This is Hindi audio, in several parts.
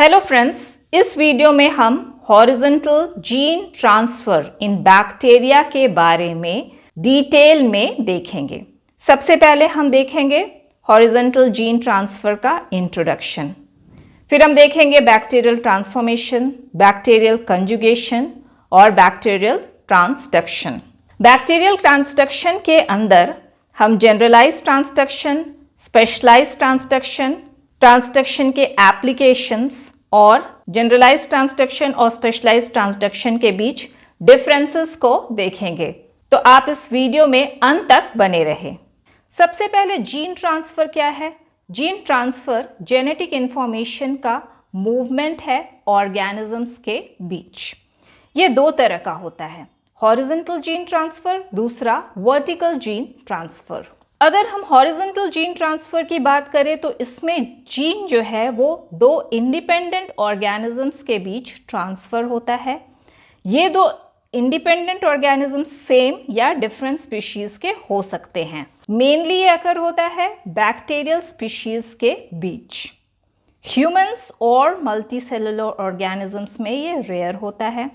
हेलो फ्रेंड्स, इस वीडियो में हम हॉरिजॉन्टल जीन ट्रांसफर इन बैक्टीरिया के बारे में डिटेल में देखेंगे। सबसे पहले हम देखेंगे हॉरिजॉन्टल जीन ट्रांसफर का इंट्रोडक्शन, फिर हम देखेंगे बैक्टीरियल ट्रांसफॉर्मेशन, बैक्टीरियल कंजुगेशन और बैक्टीरियल ट्रांसडक्शन। बैक्टीरियल ट्रांसडक्शन के अंदर हम generalised transduction, specialised transduction, transduction के एप्लीकेशंस और जनरलाइज्ड ट्रांसडक्शन और स्पेशलाइज्ड ट्रांसडक्शन के बीच डिफरेंसेस को देखेंगे। तो आप इस वीडियो में अंत तक बने रहे। सबसे पहले जीन ट्रांसफर क्या है? जीन ट्रांसफर जेनेटिक इंफॉर्मेशन का मूवमेंट है ऑर्गेनिजम्स के बीच। ये दो तरह का होता है, हॉरिजॉन्टल जीन ट्रांसफर, दूसरा वर्टिकल जीन ट्रांसफर। अगर हम हॉरिजॉन्टल जीन ट्रांसफर की बात करें तो इसमें जीन जो है वो दो इंडिपेंडेंट ऑर्गेनिजम्स के बीच ट्रांसफर होता है। ये दो इंडिपेंडेंट ऑर्गेनिजम्स सेम या डिफरेंट स्पीशीज के हो सकते हैं। मेनली ये अकर होता है बैक्टीरियल स्पीशीज के बीच। ह्यूमंस और मल्टीसेलुलर ऑर्गेनिजम्स में ये रेयर होता है।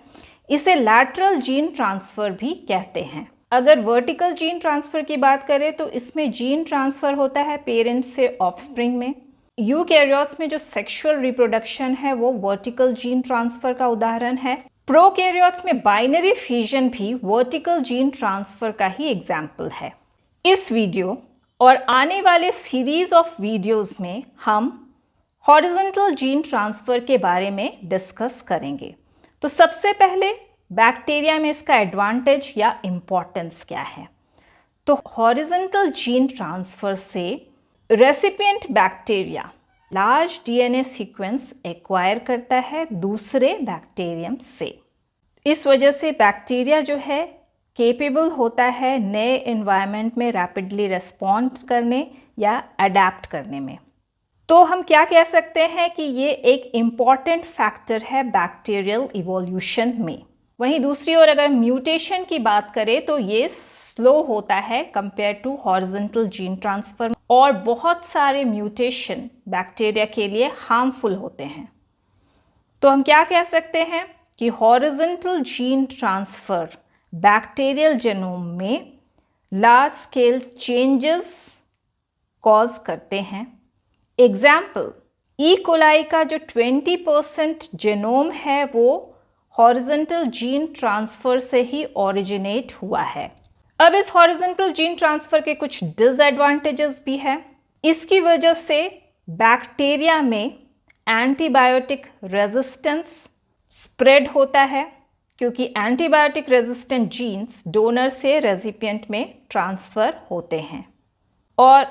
इसे लैटरल जीन ट्रांसफर भी कहते हैं। अगर वर्टिकल जीन ट्रांसफर की बात करें तो इसमें जीन ट्रांसफर होता है पेरेंट्स से ऑफस्प्रिंग में। यूकैरियोट्स में जो सेक्सुअल रिप्रोडक्शन है वो वर्टिकल जीन ट्रांसफर का उदाहरण है। प्रोकैरियोट्स में बाइनरी फ्यूजन भी वर्टिकल जीन ट्रांसफर का ही एग्जाम्पल है। इस वीडियो और आने वाले सीरीज ऑफ वीडियोस में हम हॉरिजॉन्टल जीन ट्रांसफर के बारे में डिस्कस करेंगे। तो सबसे पहले बैक्टीरिया में इसका एडवांटेज या इम्पोर्टेंस क्या है? तो हॉरिजॉन्टल जीन ट्रांसफर से recipient bacteria large DNA sequence acquire करता है दूसरे बैक्टीरियम से। इस वजह से बैक्टीरिया जो है केपेबल होता है नए एनवायरनमेंट में रैपिडली रिस्पॉन्ड करने या अडेप्ट करने में। तो हम क्या कह सकते हैं कि ये एक इम्पॉर्टेंट फैक्टर है बैक्टीरियल इवोल्यूशन में। वहीं दूसरी ओर अगर म्यूटेशन की बात करें तो ये स्लो होता है compare to horizontal gene transfer और बहुत सारे म्यूटेशन बैक्टीरिया के लिए हार्मफुल होते हैं। तो हम क्या कह सकते हैं कि horizontal gene transfer bacterial genome में लार्ज स्केल चेंजेस कॉज करते हैं। एग्जाम्पल, ई कोलाई का जो 20% जेनोम है वो हॉरिजॉन्टल जीन ट्रांसफर से ही ओरिजिनेट हुआ है। अब इस हॉरिजॉन्टल जीन ट्रांसफर के कुछ डिसएडवांटेजेस भी हैं। इसकी वजह से बैक्टीरिया में एंटीबायोटिक रेजिस्टेंस स्प्रेड होता है, क्योंकि एंटीबायोटिक रेजिस्टेंट जीन्स डोनर से रेसिपिएंट में ट्रांसफर होते हैं। और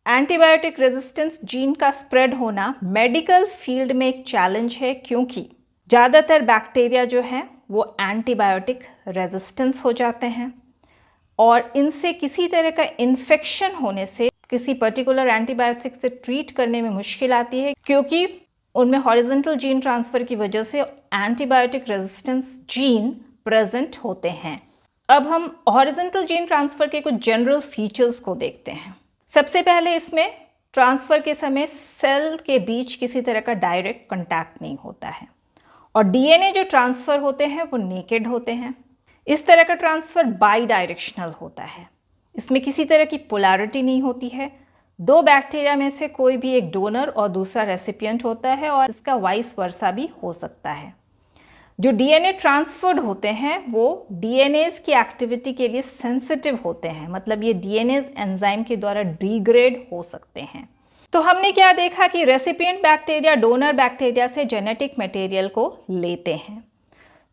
एंटीबायोटिक रेजिस्टेंस जीन का स्प्रेड होना मेडिकल फील्ड में एक चैलेंज है, क्योंकि ज़्यादातर बैक्टीरिया जो हैं वो एंटीबायोटिक रेजिस्टेंस हो जाते हैं और इनसे किसी तरह का इन्फेक्शन होने से किसी पर्टिकुलर एंटीबायोटिक से ट्रीट करने में मुश्किल आती है, क्योंकि उनमें हॉरिजॉन्टल जीन ट्रांसफर की वजह से एंटीबायोटिक रेजिस्टेंस जीन प्रेजेंट होते हैं। अब हम हॉरिजॉन्टल जीन ट्रांसफर के कुछ जनरल फीचर्स को देखते हैं। सबसे पहले इसमें ट्रांसफर के समय सेल के बीच किसी तरह का डायरेक्ट कॉन्टैक्ट नहीं होता है और डीएनए जो ट्रांसफर होते हैं वो नेकेड होते हैं। इस तरह का ट्रांसफर बाई डायरेक्शनल होता है। इसमें किसी तरह की पोलैरिटी नहीं होती है। दो बैक्टीरिया में से कोई भी एक डोनर और दूसरा रेसिपिएंट होता है और इसका वाइस वर्सा भी हो सकता है। जो डीएनए ट्रांसफर्ड होते हैं वो डीएनएज की एक्टिविटी के लिए सेंसिटिव होते हैं, मतलब ये डीएनएज एंजाइम के द्वारा डिग्रेड हो सकते हैं। तो हमने क्या देखा कि रेसिपिएंट बैक्टीरिया डोनर बैक्टीरिया से जेनेटिक मटेरियल को लेते हैं।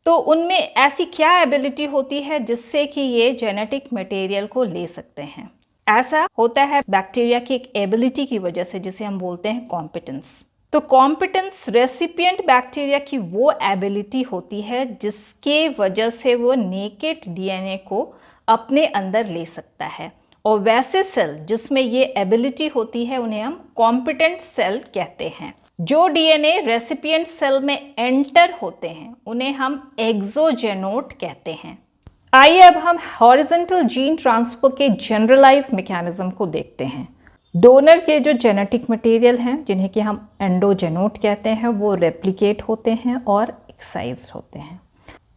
तो उनमें ऐसी क्या एबिलिटी होती है जिससे कि ये जेनेटिक मटेरियल को ले सकते हैं? ऐसा होता है बैक्टीरिया की एक एबिलिटी की वजह से, जिसे हम बोलते हैं कॉम्पिटेंस। तो कॉम्पिटेंस रेसिपिएंट बैक्टीरिया की वो एबिलिटी होती है जिसके वजह से वो नेकेड डीएनए को अपने अंदर ले सकता है। और वैसे सेल जिसमें ये एबिलिटी होती है उन्हें हम कॉम्पिटेंट सेल कहते हैं। जो डीएनए रेसिपिएंट सेल में एंटर होते हैं उन्हें हम एक्सोजेनोट कहते हैं। आइए अब हम हॉरिजॉन्टल जीन ट्रांसफर के जनरलाइज मैकेनिज्म को देखते हैं। डोनर के जो जेनेटिक मटेरियल हैं, जिन्हें कि हम एंडोजेनोट कहते हैं, वो रेप्लिकेट होते हैं और एक्साइज होते हैं,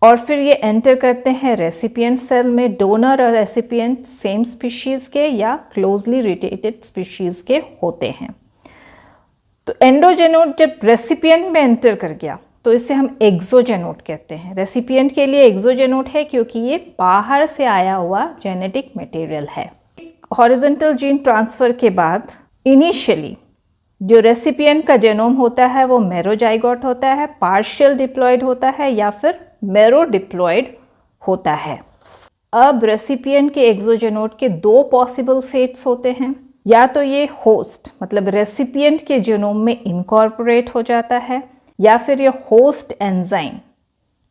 और फिर ये एंटर करते हैं रेसिपिएंट सेल में। डोनर और रेसिपिएंट सेम स्पीशीज़ के या क्लोजली रिलेटेड स्पीशीज़ के होते हैं। तो एंडोजेनोट जब रेसिपिएंट में एंटर कर गया तो इसे हम एक्सोजेनोट कहते हैं। रेसिपिएंट के लिए एक्सोजेनोट है क्योंकि ये बाहर से आया हुआ जेनेटिक मटेरियल है। हॉरिजॉन्टल जीन ट्रांसफ़र के बाद इनिशियली जो रेसिपिएंट का जेनोम होता है वो मेरोजाइगोट होता है, पार्शियल डिप्लॉयड होता है या फिर मेरो डिप्लॉयड होता है। अब रेसिपिएंट के एक्सोजेनोट के दो पॉसिबल फेट्स होते हैं, या तो ये होस्ट मतलब रेसिपिएंट के जेनोम में इनकॉर्पोरेट हो जाता है, या फिर ये होस्ट एंजाइम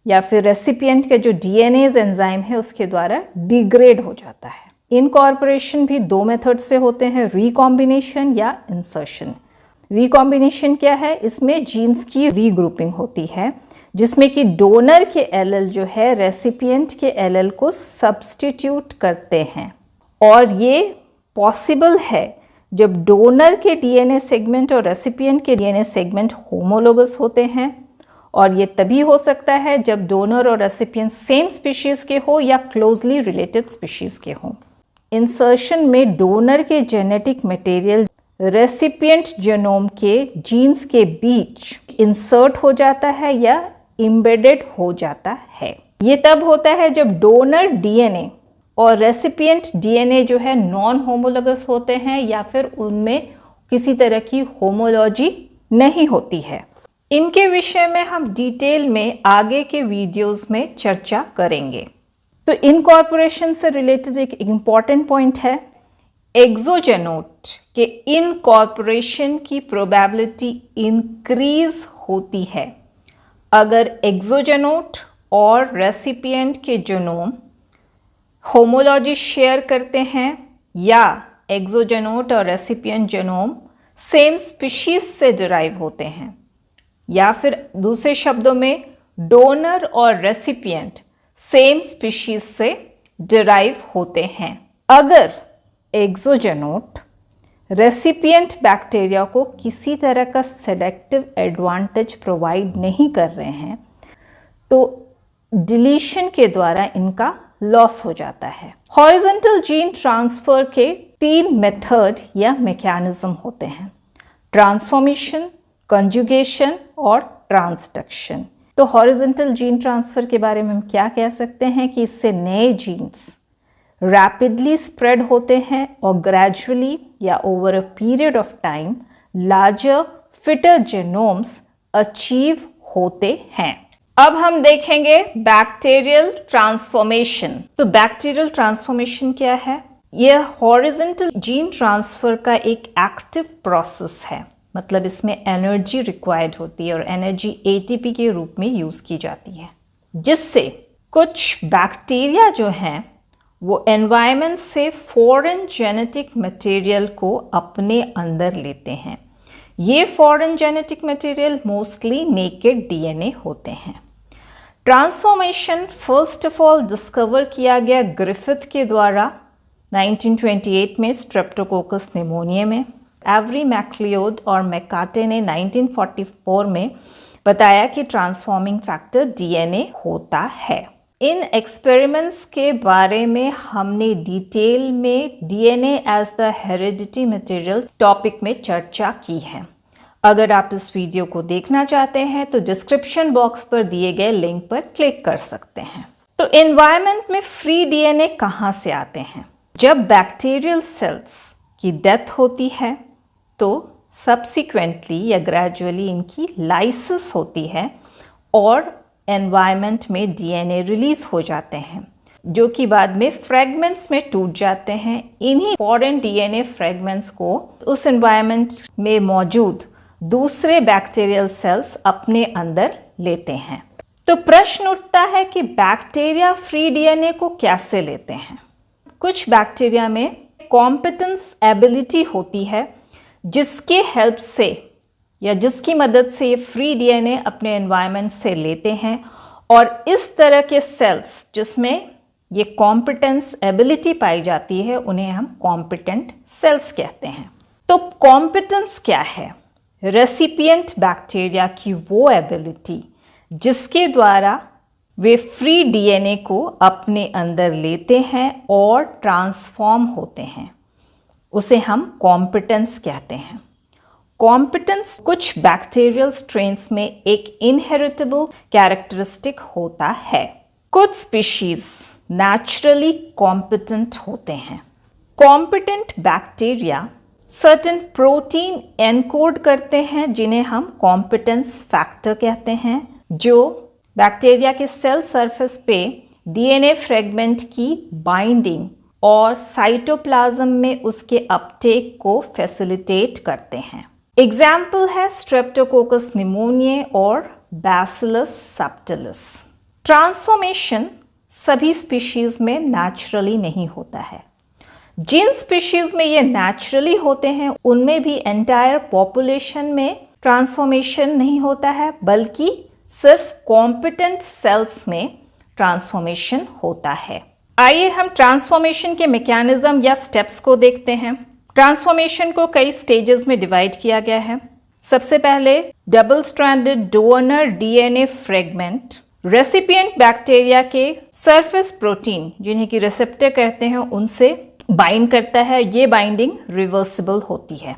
या फिर रेसिपिएंट के जो डीएनएज एंजाइम है उसके द्वारा डिग्रेड हो जाता है। इनकॉर्पोरेशन भी दो मेथड से होते हैं, रिकॉम्बिनेशन या इंसर्शन। रिकॉम्बिनेशन क्या है? इसमें जीन्स की रीग्रुपिंग होती है जिसमें कि डोनर के एलेल जो है रेसिपिएंट के एलेल को सब्स्टिट्यूट करते हैं, और ये पॉसिबल है जब डोनर के डीएनए सेगमेंट और रेसिपिएंट के डीएनए सेगमेंट होमोलोगस होते हैं, और ये तभी हो सकता है जब डोनर और रेसिपिएंट सेम स्पीशीज़ के हो या क्लोजली रिलेटेड स्पीशीज़ के हों। इंसर्शन में डोनर के जेनेटिक मटेरियल रेसिपिएंट जेनोम के जीन्स के बीच इंसर्ट हो जाता है या एम्बेडेड हो जाता है। ये तब होता है जब डोनर डीएनए और रेसिपिएंट डीएनए जो है नॉन होमोलोगस होते हैं या फिर उनमें किसी तरह की होमोलॉजी नहीं होती है। इनके विषय में हम डिटेल में आगे के वीडियोस में चर्चा करेंगे। तो इनकॉर्पोरेशन से रिलेटेड एक इम्पॉर्टेंट पॉइंट है, एक्सोजेनोट के इनकॉर्पोरेशन की प्रोबेबिलिटी इंक्रीज होती है अगर एक्सोजेनोट और रेसिपिएंट के जेनोम होमोलॉजी शेयर करते हैं या एक्सोजेनोट और रेसिपिएंट जेनोम सेम स्पीशीज से डिराइव होते हैं, या फिर दूसरे शब्दों में डोनर और रेसिपिएंट सेम स्पीशीज से डिराइव होते हैं। अगर एक्सोजेनोट रेसिपिएंट बैक्टीरिया को किसी तरह का सेलेक्टिव एडवांटेज प्रोवाइड नहीं कर रहे हैं तो डिलीशन के द्वारा इनका लॉस हो जाता है। हॉरिजॉन्टल जीन ट्रांसफर के 3 मेथड या मैकेनिज्म होते हैं, ट्रांसफॉर्मेशन, कंजुगेशन और ट्रांसडक्शन। तो हॉरिजॉन्टल जीन ट्रांसफर के बारे में हम क्या कह सकते हैं कि इससे नए जीन्स रैपिडली स्प्रेड होते हैं और ग्रेजुअली या over a period of time larger fitter genomes achieve होते हैं। अब हम देखेंगे बैक्टीरियल ट्रांसफॉर्मेशन। तो बैक्टीरियल ट्रांसफॉर्मेशन क्या है? यह हॉरिजॉन्टल जीन ट्रांसफर का एक एक्टिव प्रोसेस है, मतलब इसमें एनर्जी रिक्वायर्ड होती है और एनर्जी एटीपी के रूप में यूज़ की जाती है, जिससे कुछ बैक्टीरिया जो हैं वो एनवायरनमेंट से फॉरेन जेनेटिक मटेरियल को अपने अंदर लेते हैं। ये foreign genetic material mostly naked DNA होते हैं। Transformation first of all discover किया गया ग्रिफिथ के द्वारा 1928 में स्ट्रेप्टोकोकस निमोनिया में। एवरी मैक्लियोड और मैकाटे ने 1944 में बताया कि ट्रांसफॉर्मिंग फैक्टर डीएनए होता है। इन एक्सपेरिमेंट्स के बारे में हमने डिटेल में DNA as the heredity material topic में चर्चा की है। अगर आप इस वीडियो को देखना चाहते हैं तो डिस्क्रिप्शन बॉक्स पर दिए गए लिंक पर क्लिक कर सकते हैं। तो एनवायरनमेंट में फ्री डीएनए कहाँ से आते हैं? जब बैक्टीरियल सेल्स की डेथ होती है तो सब्सिक्वेंटली या ग्रेजुअली इनकी लाइसिस होती है और एनवायरनमेंट में डीएनए रिलीज हो जाते हैं, जो कि बाद में फ्रैगमेंट्स में टूट जाते हैं। इन्हीं फॉरेन डीएनए फ्रैगमेंट्स को उस एनवायरनमेंट में मौजूद दूसरे बैक्टीरियल सेल्स अपने अंदर लेते हैं। तो प्रश्न उठता है कि बैक्टीरिया फ्री डीएनए को कैसे लेते हैं? कुछ बैक्टीरिया में कॉम्पिटेंस एबिलिटी होती है जिसके हेल्प से या जिसकी मदद से ये फ्री डीएनए अपने एनवायरनमेंट से लेते हैं, और इस तरह के सेल्स जिसमें ये कॉम्पिटेंस एबिलिटी पाई जाती है उन्हें हम कॉम्पिटेंट सेल्स कहते हैं। तो कॉम्पिटेंस क्या है? रेसिपिएंट बैक्टीरिया की वो एबिलिटी जिसके द्वारा वे फ्री डीएनए को अपने अंदर लेते हैं और ट्रांसफॉर्म होते हैं, उसे हम कॉम्पिटेंस कहते हैं। कॉम्पिटेंस कुछ बैक्टीरियल स्ट्रेन्स में एक इनहेरिटेबल कैरेक्टरिस्टिक होता है। कुछ स्पीशीज नेचुरली कॉम्पिटेंट होते हैं। Competent bacteria certain protein encode करते हैं जिन्हें हम कॉम्पिटेंस फैक्टर कहते हैं, जो बैक्टीरिया के सेल सरफेस पे डीएनए फ्रेगमेंट की बाइंडिंग और साइटोप्लाज्म में उसके अपटेक को फैसिलिटेट करते हैं। एग्जाम्पल है स्ट्रेप्टोकोकस निमोनियाe और बैसिलस सबटिलिस। ट्रांसफॉर्मेशन सभी स्पीशीज में नेचुरली नहीं होता है। जिन स्पीशीज में ये नेचुरली होते हैं उनमें भी एंटायर पॉपुलेशन में ट्रांसफॉर्मेशन नहीं होता है, बल्कि सिर्फ कॉम्पिटेंट सेल्स में ट्रांसफॉर्मेशन होता है। आइए हम ट्रांसफॉर्मेशन के मैकेनिज्म या स्टेप्स को देखते हैं। ट्रांसफॉर्मेशन को कई स्टेजेस में डिवाइड किया गया है। सबसे पहले double stranded donor DNA fragment recipient bacteria के सरफेस प्रोटीन, जिन्हें कि रिसेप्टर कहते हैं, उनसे बाइंड करता है। ये बाइंडिंग रिवर्सिबल होती है।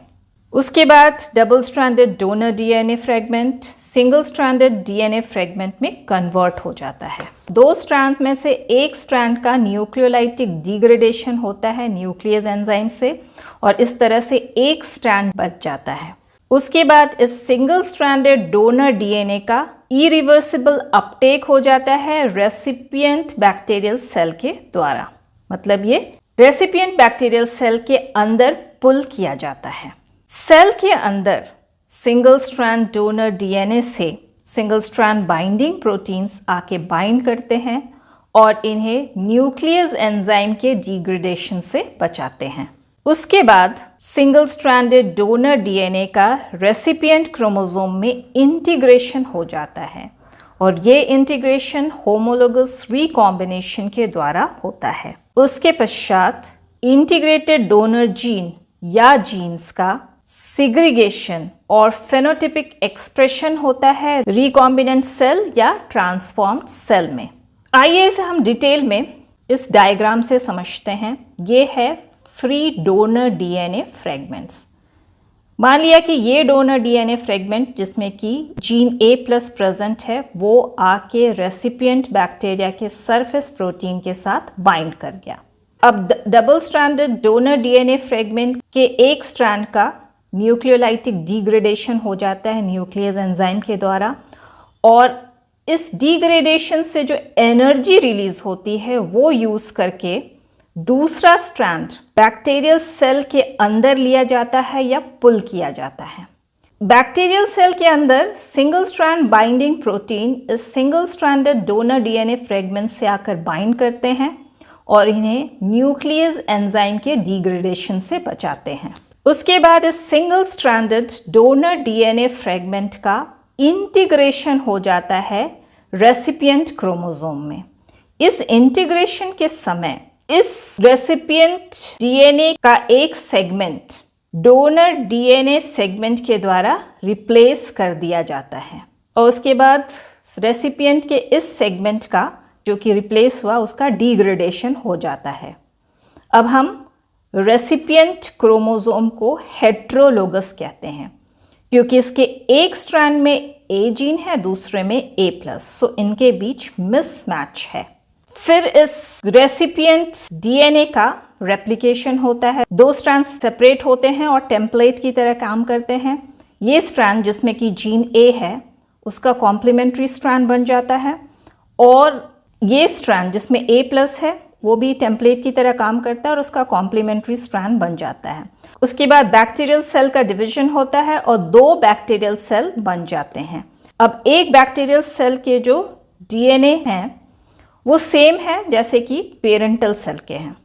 उसके बाद double stranded donor DNA fragment single stranded DNA fragment में कन्वर्ट हो जाता है। दो स्ट्रैंड में से एक स्ट्रैंड का न्यूक्लियोलाइटिक डिग्रेडेशन होता है न्यूक्लियस एंजाइम से, और इस तरह से एक स्ट्रैंड बच जाता है। उसके बाद इस सिंगल स्ट्रैंडेड डोनर डीएनए का इरिवर्सिबल अपटेक हो जाता है रेसिपिएंट बैक्टीरियल सेल के द्वारा। मतलब ये रेसिपिएंट बैक्टीरियल सेल के अंदर पुल किया जाता है। सेल के अंदर सिंगल स्ट्रैंड डोनर डीएनए से सिंगल स्ट्रैंड बाइंडिंग प्रोटीन्स आके बाइंड करते हैं और इन्हें न्यूक्लियस एंजाइम के डिग्रेडेशन से बचाते हैं। उसके बाद सिंगल स्ट्रैंडेड डोनर डीएनए का रेसिपिएंट क्रोमोसोम में इंटीग्रेशन हो जाता है, और ये इंटीग्रेशन होमोलोगस रिकॉम्बिनेशन के द्वारा होता है। उसके पश्चात इंटीग्रेटेड डोनर जीन या जीन्स का सिग्रीगेशन और फेनोटिपिक एक्सप्रेशन होता है रिकॉम्बिनेंट सेल या ट्रांसफॉर्म्ड सेल में। आइए इसे हम डिटेल में इस डायग्राम से समझते हैं। ये है फ्री डोनर डीएनए फ्रेगमेंट्स। मान लिया कि ये डोनर डीएनए फ्रेगमेंट जिसमें कि जीन A+ प्रेजेंट है, वो आके रेसिपिएंट बैक्टीरिया के सरफेस प्रोटीन के साथ बाइंड कर गया। अब double stranded donor DNA fragment के एक स्ट्रैंड का न्यूक्लियोलाइटिक डिग्रेडेशन हो जाता है न्यूक्लियस एंजाइम के द्वारा, और इस डिग्रेडेशन से जो एनर्जी रिलीज होती है वो यूज करके दूसरा स्ट्रैंड बैक्टीरियल सेल के अंदर लिया जाता है या पुल किया जाता है। बैक्टीरियल सेल के अंदर सिंगल स्ट्रैंड बाइंडिंग प्रोटीन इस single stranded donor DNA fragment से आकर बाइंड करते हैं और इन्हें न्यूक्लियस एंजाइम के डिग्रेडेशन से बचाते हैं। उसके बाद इस single stranded donor DNA fragment का इंटीग्रेशन हो जाता है रेसिपिएंट क्रोमोसोम में। इस इंटीग्रेशन के समय इस रेसिपिएंट डीएनए का एक सेगमेंट डोनर डीएनए सेगमेंट के द्वारा रिप्लेस कर दिया जाता है, और उसके बाद रेसिपिएंट के इस सेगमेंट का जो कि रिप्लेस हुआ उसका डिग्रेडेशन हो जाता है। अब हम रेसिपिएंट क्रोमोसोम को हेट्रोलोगस कहते हैं, क्योंकि इसके एक स्ट्रैंड में ए जीन है, दूसरे में A+, सो इनके बीच मिसमैच है। फिर इस रेसिपिएंट डीएनए का रेप्लिकेशन होता है। दो स्ट्रैंड सेपरेट होते हैं और टेम्पलेट की तरह काम करते हैं। ये स्ट्रैंड जिसमें कि जीन A है उसका कॉम्प्लीमेंट्री स्ट्रैंड बन जाता है, और ये स्ट्रैंड जिसमें A+ है वो भी टेम्पलेट की तरह काम करता है और उसका कॉम्प्लीमेंट्री स्ट्रैंड बन जाता है। उसके बाद बैक्टीरियल सेल का डिवीजन होता है और दो बैक्टीरियल सेल बन जाते हैं। अब एक बैक्टीरियल सेल के जो डीएनए हैं वो सेम है जैसे कि पेरेंटल सेल के हैं,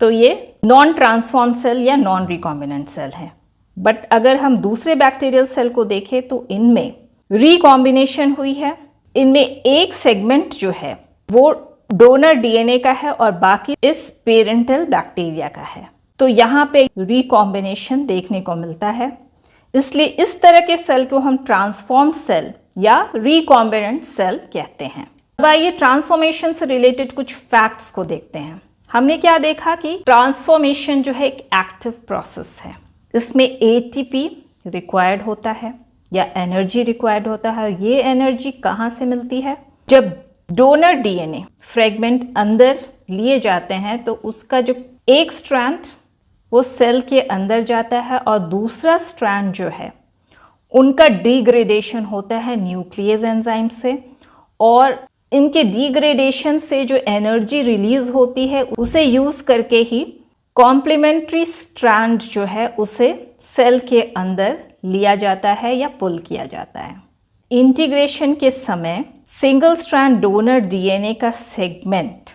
तो ये नॉन ट्रांसफॉर्म्ड सेल या नॉन रिकॉम्बिनेंट सेल है। बट अगर हम दूसरे बैक्टीरियल सेल को देखें तो इनमें रिकॉम्बिनेशन हुई है। इनमें एक सेगमेंट जो है वो डोनर डीएनए का है और बाकी इस पेरेंटल बैक्टीरिया का है। तो यहाँ पे रिकॉम्बिनेशन देखने को मिलता है, इसलिए इस तरह के सेल को हम ट्रांसफॉर्म्ड सेल या रिकॉम्बिनेंट सेल कहते हैं। अब आइए ट्रांसफॉर्मेशन से रिलेटेड कुछ फैक्ट्स को देखते हैं। हमने क्या देखा कि ट्रांसफॉर्मेशन जो है एक एक्टिव प्रोसेस है, इसमें एटीपी रिक्वायर्ड होता है या एनर्जी रिक्वायर्ड होता है। ये एनर्जी कहाँ से मिलती है? जब डोनर डीएनए फ्रेगमेंट अंदर लिए जाते हैं तो उसका जो एक स्ट्रैंड वो सेल के अंदर जाता है और दूसरा स्ट्रैंड जो है उनका डिग्रेडेशन होता है न्यूक्लियस एंजाइम से, और इनके डिग्रेडेशन से जो एनर्जी रिलीज होती है उसे यूज करके ही कॉम्प्लीमेंट्री स्ट्रैंड जो है उसे सेल के अंदर लिया जाता है या पुल किया जाता है। इंटीग्रेशन के समय सिंगल स्ट्रैंड डोनर डीएनए का सेगमेंट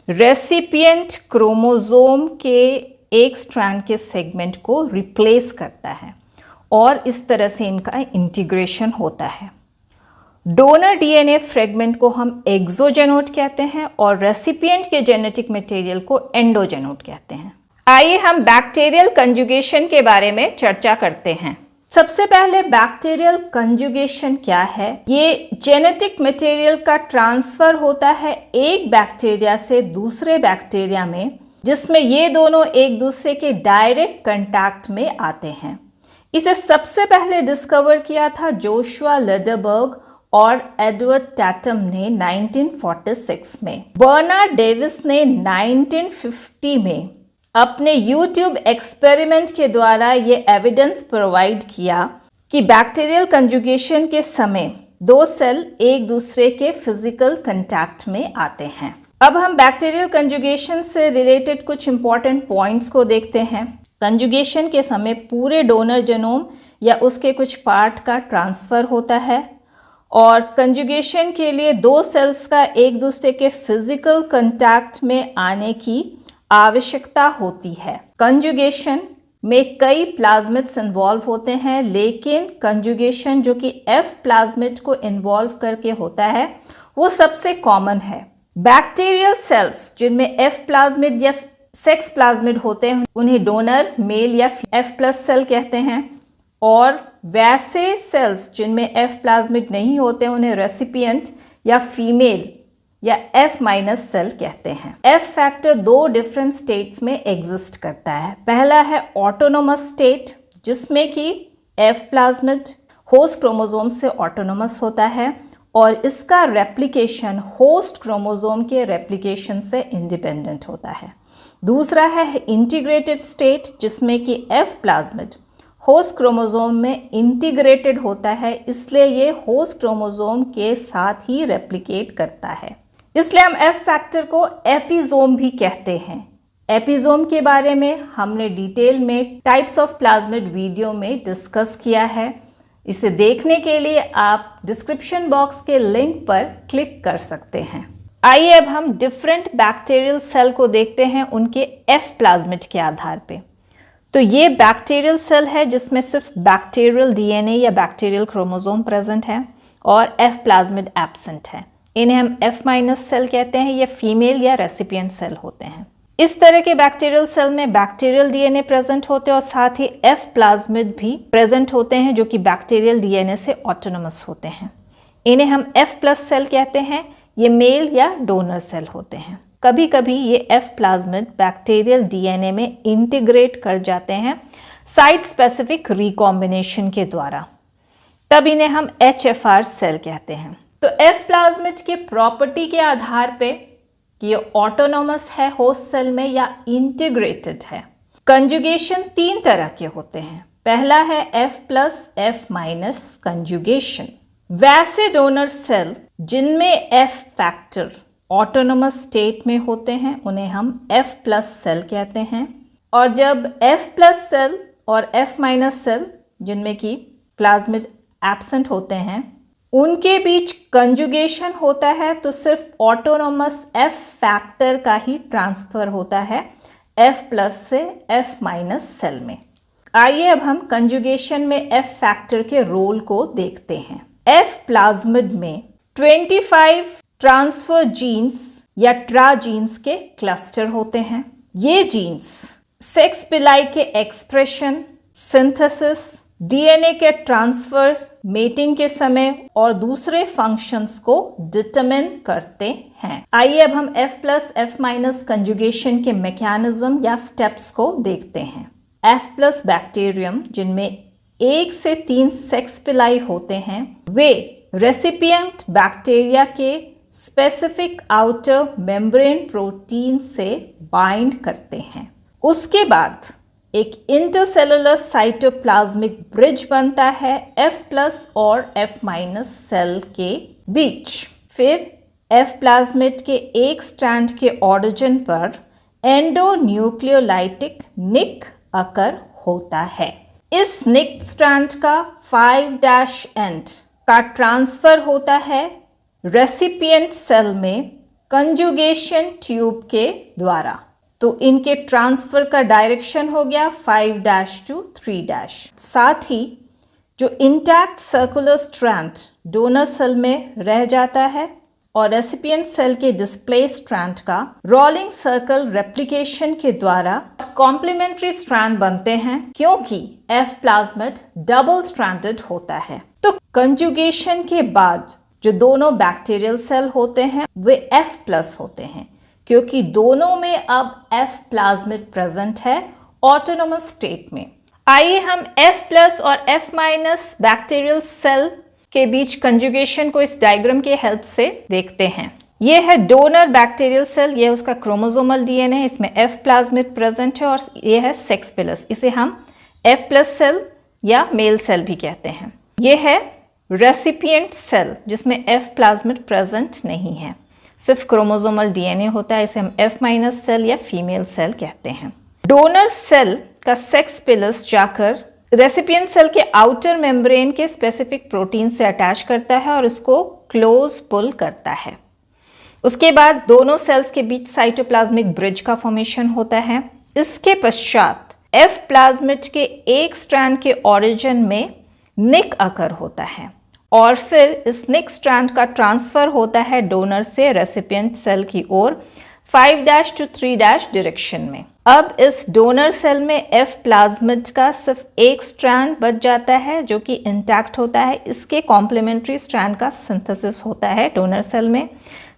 रेसिपिएंट क्रोमोसोम के एक स्ट्रैंड के सेगमेंट को रिप्लेस करता है और इस तरह से इनका इंटीग्रेशन होता है। डोनर डीएनए फ्रेगमेंट को हम एक्सोजेनोट कहते हैं और रेसिपिएंट के जेनेटिक मटेरियल को एंडोजेनोट कहते हैं। आइए हम बैक्टीरियल कंजुगेशन के बारे में चर्चा करते हैं। सबसे पहले बैक्टीरियल कंजुगेशन क्या है? ये जेनेटिक मटेरियल का ट्रांसफर होता है एक बैक्टीरिया से दूसरे बैक्टीरिया में, जिसमें ये दोनों एक दूसरे के डायरेक्ट कांटेक्ट में आते हैं। इसे सबसे पहले डिस्कवर किया था जोशुआ लडरबर्ग और एडवर्ड टैटम ने 1946 में। बर्नार्ड डेविस ने 1950 में अपने यूट्यूब एक्सपेरिमेंट के द्वारा ये एविडेंस प्रोवाइड किया कि बैक्टीरियल कंजुगेशन के समय दो सेल एक दूसरे के फिजिकल कांटेक्ट में आते हैं। अब हम बैक्टीरियल कंजुगेशन से रिलेटेड कुछ इंपॉर्टेंट पॉइंट्स को देखते हैं। कंजुगेशन के समय पूरे डोनर जेनोम या उसके कुछ पार्ट का ट्रांसफर होता है और कंजुगेशन के लिए दो सेल्स का एक दूसरे के फिजिकल कांटेक्ट में आने की आवश्यकता होती है। कंजुगेशन में कई प्लाज्मिड्स इन्वॉल्व होते हैं, लेकिन कंजुगेशन जो कि एफ प्लाज्मिड को इन्वॉल्व करके होता है वो सबसे कॉमन है। बैक्टीरियल सेल्स जिनमें एफ प्लाज्मिड या सेक्स प्लाज्मिड होते हैं उन्हें डोनर मेल या एफ प्लस सेल कहते हैं, और वैसे सेल्स जिनमें एफ प्लाज्मिड नहीं होते उन्हें रेसिपिएंट या फीमेल या एफ माइनस सेल कहते हैं। एफ फैक्टर दो डिफरेंट स्टेट्स में एग्जिस्ट करता है। पहला है ऑटोनोमस स्टेट, जिसमें कि एफ प्लाज्मिड होस्ट क्रोमोसोम से ऑटोनोमस होता है और इसका रेप्लिकेशन होस्ट क्रोमोसोम के रेप्लिकेशन से इंडिपेंडेंट होता है। दूसरा है इंटीग्रेटेड स्टेट, जिसमें कि एफ प्लाज्मिड होस्ट क्रोमोसोम में इंटीग्रेटेड होता है, इसलिए ये होस्ट क्रोमोसोम के साथ ही रेप्लिकेट करता है। इसलिए हम एफ फैक्टर को एपिसोम भी कहते हैं। एपिसोम के बारे में हमने डिटेल में टाइप्स ऑफ प्लाज्मिड वीडियो में डिस्कस किया है। इसे देखने के लिए आप डिस्क्रिप्शन बॉक्स के लिंक पर क्लिक कर सकते हैं। आइए अब हम डिफरेंट बैक्टीरियल सेल को देखते हैं उनके एफ प्लाज्मिड के आधार पे। तो ये बैक्टीरियल सेल है जिसमें सिर्फ बैक्टीरियल डीएनए या बैक्टीरियल क्रोमोसोम प्रेजेंट है और एफ प्लाज्मिड एब्सेंट है। इन्हें हम एफ माइनस सेल कहते हैं। ये फीमेल या रेसिपिएंट सेल होते हैं। इस तरह के बैक्टीरियल सेल में बैक्टीरियल डीएनए प्रेजेंट होते हैं और साथ ही एफ प्लाज्मिड भी प्रेजेंट होते हैं जो कि बैक्टीरियल डीएनए से ऑटोनोमस होते हैं। इन्हें हम एफ प्लस सेल कहते हैं। ये मेल या डोनर सेल होते हैं। कभी कभी ये एफ प्लाज्मिड बैक्टीरियल डीएनए में इंटीग्रेट कर जाते हैं साइट स्पेसिफिक रिकॉम्बिनेशन के द्वारा, तब इन्हें हम एचएफआर सेल कहते हैं। तो एफ प्लाज्मिड के प्रॉपर्टी के आधार पे कि ये ऑटोनोमस है होस्ट सेल में या इंटीग्रेटेड है। कंजुगेशन तीन तरह के होते हैं। पहला है F plus F minus conjugation. वैसे डोनर सेल जिनमें एफ फैक्टर ऑटोनोमस स्टेट में होते हैं उन्हें हम एफ प्लस सेल कहते हैं, और जब एफ प्लस सेल और एफ माइनस सेल जिनमें कि प्लाज्मिड एब्सेंट होते हैं उनके बीच कंजुगेशन होता है तो सिर्फ ऑटोनोमस एफ फैक्टर का ही ट्रांसफर होता है एफ प्लस से एफ माइनस सेल में। आइए अब हम कंजुगेशन में एफ फैक्टर के रोल को देखते हैं। एफ प्लाज्मिड में 25 ट्रांसफर जीन्स या ट्रा जीन्स के क्लस्टर होते हैं। ये जीन्स सेक्स पिलाई के एक्सप्रेशन, सिंथेसिस, डीएनए के ट्रांसफर, मेटिंग के समय और दूसरे फंक्शंस को डिटरमिन करते हैं। आइए अब हम F plus F minus conjugation के मैकेनिज्म या स्टेप्स को देखते हैं। F प्लस बैक्टीरियम जिनमें 1 से 3 सेक्स पिलाई होते हैं, वे रेसिपिएंट बैक्टीरिया के स्पेसिफिक आउटर मेम्ब्रेन प्रोटीन से बाइंड करते हैं। उसके बाद एक इंटरसेलुलर साइटोप्लाज्मिक ब्रिज बनता है F प्लस और F माइनस सेल के बीच। फिर F प्लाज्मिड के एक स्ट्रैंड के ऑरिजिन पर एंडोन्यूक्लियोलाइटिक निक अकर होता है। इस निक स्ट्रैंड का 5' एंड का ट्रांसफर होता है रेसिपिएंट सेल में कंजुगेशन ट्यूब के द्वारा। तो इनके ट्रांसफर का डायरेक्शन हो गया 5' to 3'। साथ ही जो intact circular strand donor cell में रह जाता है और रेसिपिएंट सेल के डिस्प्ले स्ट्रैंड का रोलिंग सर्कल रेप्लिकेशन के द्वारा कॉम्प्लीमेंट्री स्ट्रैंड बनते हैं, क्योंकि F प्लाज्मिड डबल स्ट्रैंडेड होता है। तो कंजुगेशन के बाद जो दोनों बैक्टीरियल सेल होते हैं वे F प्लस होते हैं, क्योंकि दोनों में अब F प्लाज्मिड प्रेजेंट है ऑटोनोमस स्टेट में। आइए हम F प्लस और F माइनस बैक्टीरियल सेल के बीच कंजुगेशन को इस डायग्राम के हेल्प से देखते हैं। ये है डोनर बैक्टीरियल सेल, ये उसका क्रोमोसोमल डीएनए, इसमें F प्लाज्मिड प्रेजेंट है और ये है सेक्स पिलस, इसे हम F प्लस सेल या मेल सेल भी कहते हैं। ये है रेसिपिएंट सेल जिसमें F प्लाज्मिड प्रेजेंट नहीं है, सिर्फ क्रोमोसोमल डीएनए होता है, इसे हम F माइनस सेल या फीमेल सेल कहते हैं। डोनर सेल का सेक्स पिलस जाकर रेसिपिएंट सेल के आउटर मेम्ब्रेन के स्पेसिफिक प्रोटीन से अटैच करता है और उसको क्लोज पुल करता है। उसके बाद दोनों सेल्स के बीच साइटोप्लाज्मिक ब्रिज का फॉर्मेशन होता है। इसके पश्चात F प्लाज्मिड के एक स्ट्रैंड के ओरिजिन में निक अकर होता है और फिर इस निक स्ट्रैंड का ट्रांसफर होता है डोनर से रेसिपिएंट सेल की ओर 5' to 3' डायरेक्शन में। अब इस डोनर सेल में F प्लाज्मिड का सिर्फ एक स्ट्रैंड बच जाता है जो कि इंटैक्ट होता है। इसके कॉम्प्लीमेंट्री स्ट्रैंड का सिंथेसिस होता है डोनर सेल में।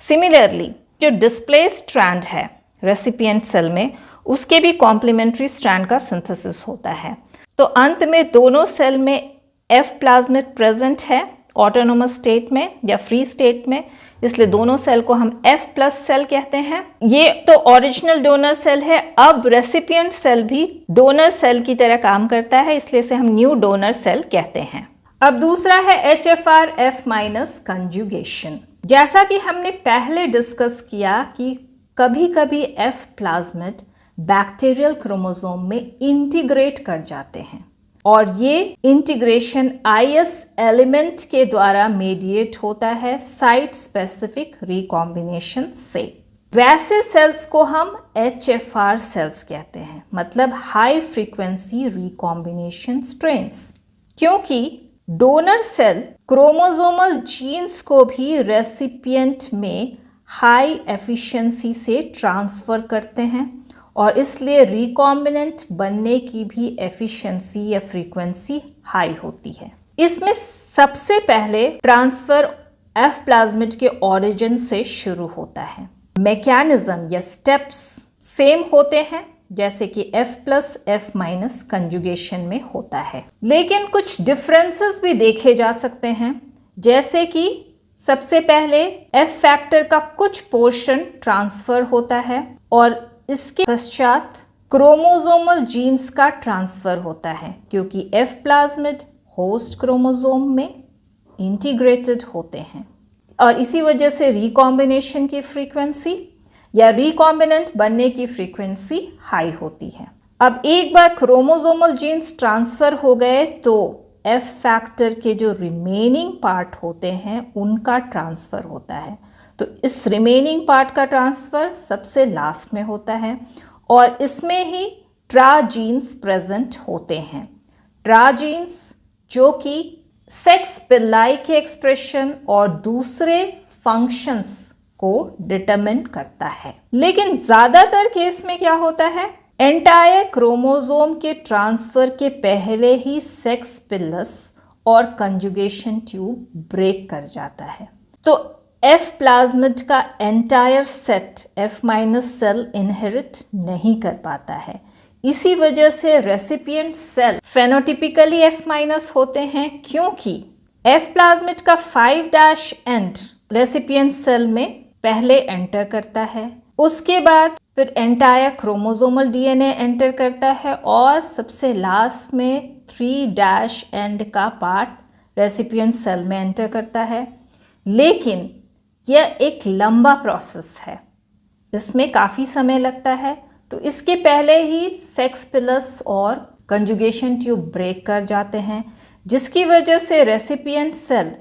सिमिलरली जो डिस्प्ले स्ट्रैंड है रेसिपिएंट सेल में, उसके भी कॉम्प्लीमेंट्री स्ट्रैंड का सिंथेसिस होता है। तो अंत में दोनों सेल में F प्लाज्मिड प्रेजेंट है ऑटोनोमस स्टेट में या फ्री स्टेट में, इसलिए दोनों सेल को हम F प्लस सेल कहते हैं। ये तो ओरिजिनल डोनर सेल है। अब रेसिपिएंट सेल भी डोनर सेल की तरह काम करता है, इसलिए इसे हम न्यू डोनर सेल कहते हैं। अब दूसरा है HFR F माइनस कंजुगेशन। जैसा कि हमने पहले डिस्कस किया कि कभी कभी F प्लाज्मिड बैक्टीरियल क्रोमोसोम में इंटीग्रेट कर जाते हैं और ये इंटीग्रेशन IS एलिमेंट के द्वारा मेडिएट होता है साइट स्पेसिफिक रिकॉम्बिनेशन से। वैसे सेल्स को हम HFR सेल्स कहते हैं, मतलब हाई फ्रीक्वेंसी रिकॉम्बिनेशन स्ट्रेन्स, क्योंकि डोनर सेल क्रोमोसोमल जीन्स को भी रेसिपिएंट में हाई एफिशिएंसी से ट्रांसफर करते हैं और इसलिए रिकॉम्बिनेंट बनने की भी एफिशिएंसी या फ्रीक्वेंसी हाई होती है। इसमें सबसे पहले ट्रांसफर F प्लाज्मिड के ओरिजिन से शुरू होता है। मैकेनिज्म या स्टेप्स सेम होते हैं जैसे कि F plus F minus conjugation में होता है, लेकिन कुछ डिफरेंसेस भी देखे जा सकते हैं, जैसे कि सबसे पहले F फैक्टर का कुछ पोर्शन ट्रांसफर होता है और इसके पश्चात क्रोमोसोमल जीन्स का ट्रांसफर होता है, क्योंकि F प्लाज्मिड होस्ट क्रोमोसोम में इंटीग्रेटेड होते हैं और इसी वजह से रिकॉम्बिनेशन की फ्रीक्वेंसी या रिकॉम्बिनेंट बनने की फ्रीक्वेंसी हाई होती है। अब एक बार क्रोमोसोमल जीन्स ट्रांसफर हो गए तो F फैक्टर के जो रिमेनिंग पार्ट होते हैं उनका ट्रांसफर होता है। तो इस रिमेनिंग पार्ट का ट्रांसफर सबसे लास्ट में होता है और इसमें ही ट्रा जीन्स प्रेजेंट होते हैं। ट्रा जीन्स जो कि सेक्स पिलाई के एक्सप्रेशन और दूसरे फंक्शंस को डिटरमिन करता है। लेकिन ज्यादातर केस में क्या होता है, एंटायर क्रोमोसोम के ट्रांसफर के पहले ही सेक्स पिलस और कंजुगेशन ट्यूब ब्रेक कर जाता है। तो F प्लाज्मिड का entire set F- cell inherit नहीं कर पाता है। इसी वजह से रेसिपिएंट सेल फेनोटिपिकली F- होते हैं, क्योंकि F प्लाज्मिड का 5' एंड रेसिपिएंट सेल में पहले एंटर करता है, उसके बाद फिर एंटायर क्रोमोसोमल डीएनए एंटर करता है और सबसे लास्ट में 3' एंड का पार्ट रेसिपिएंट सेल में एंटर करता है। लेकिन यह एक लंबा प्रोसेस है, इसमें काफ़ी समय लगता है। तो इसके पहले ही सेक्स पिलस और कंजुगेशन ट्यूब ब्रेक कर जाते हैं, जिसकी वजह से रेसिपिएंट सेल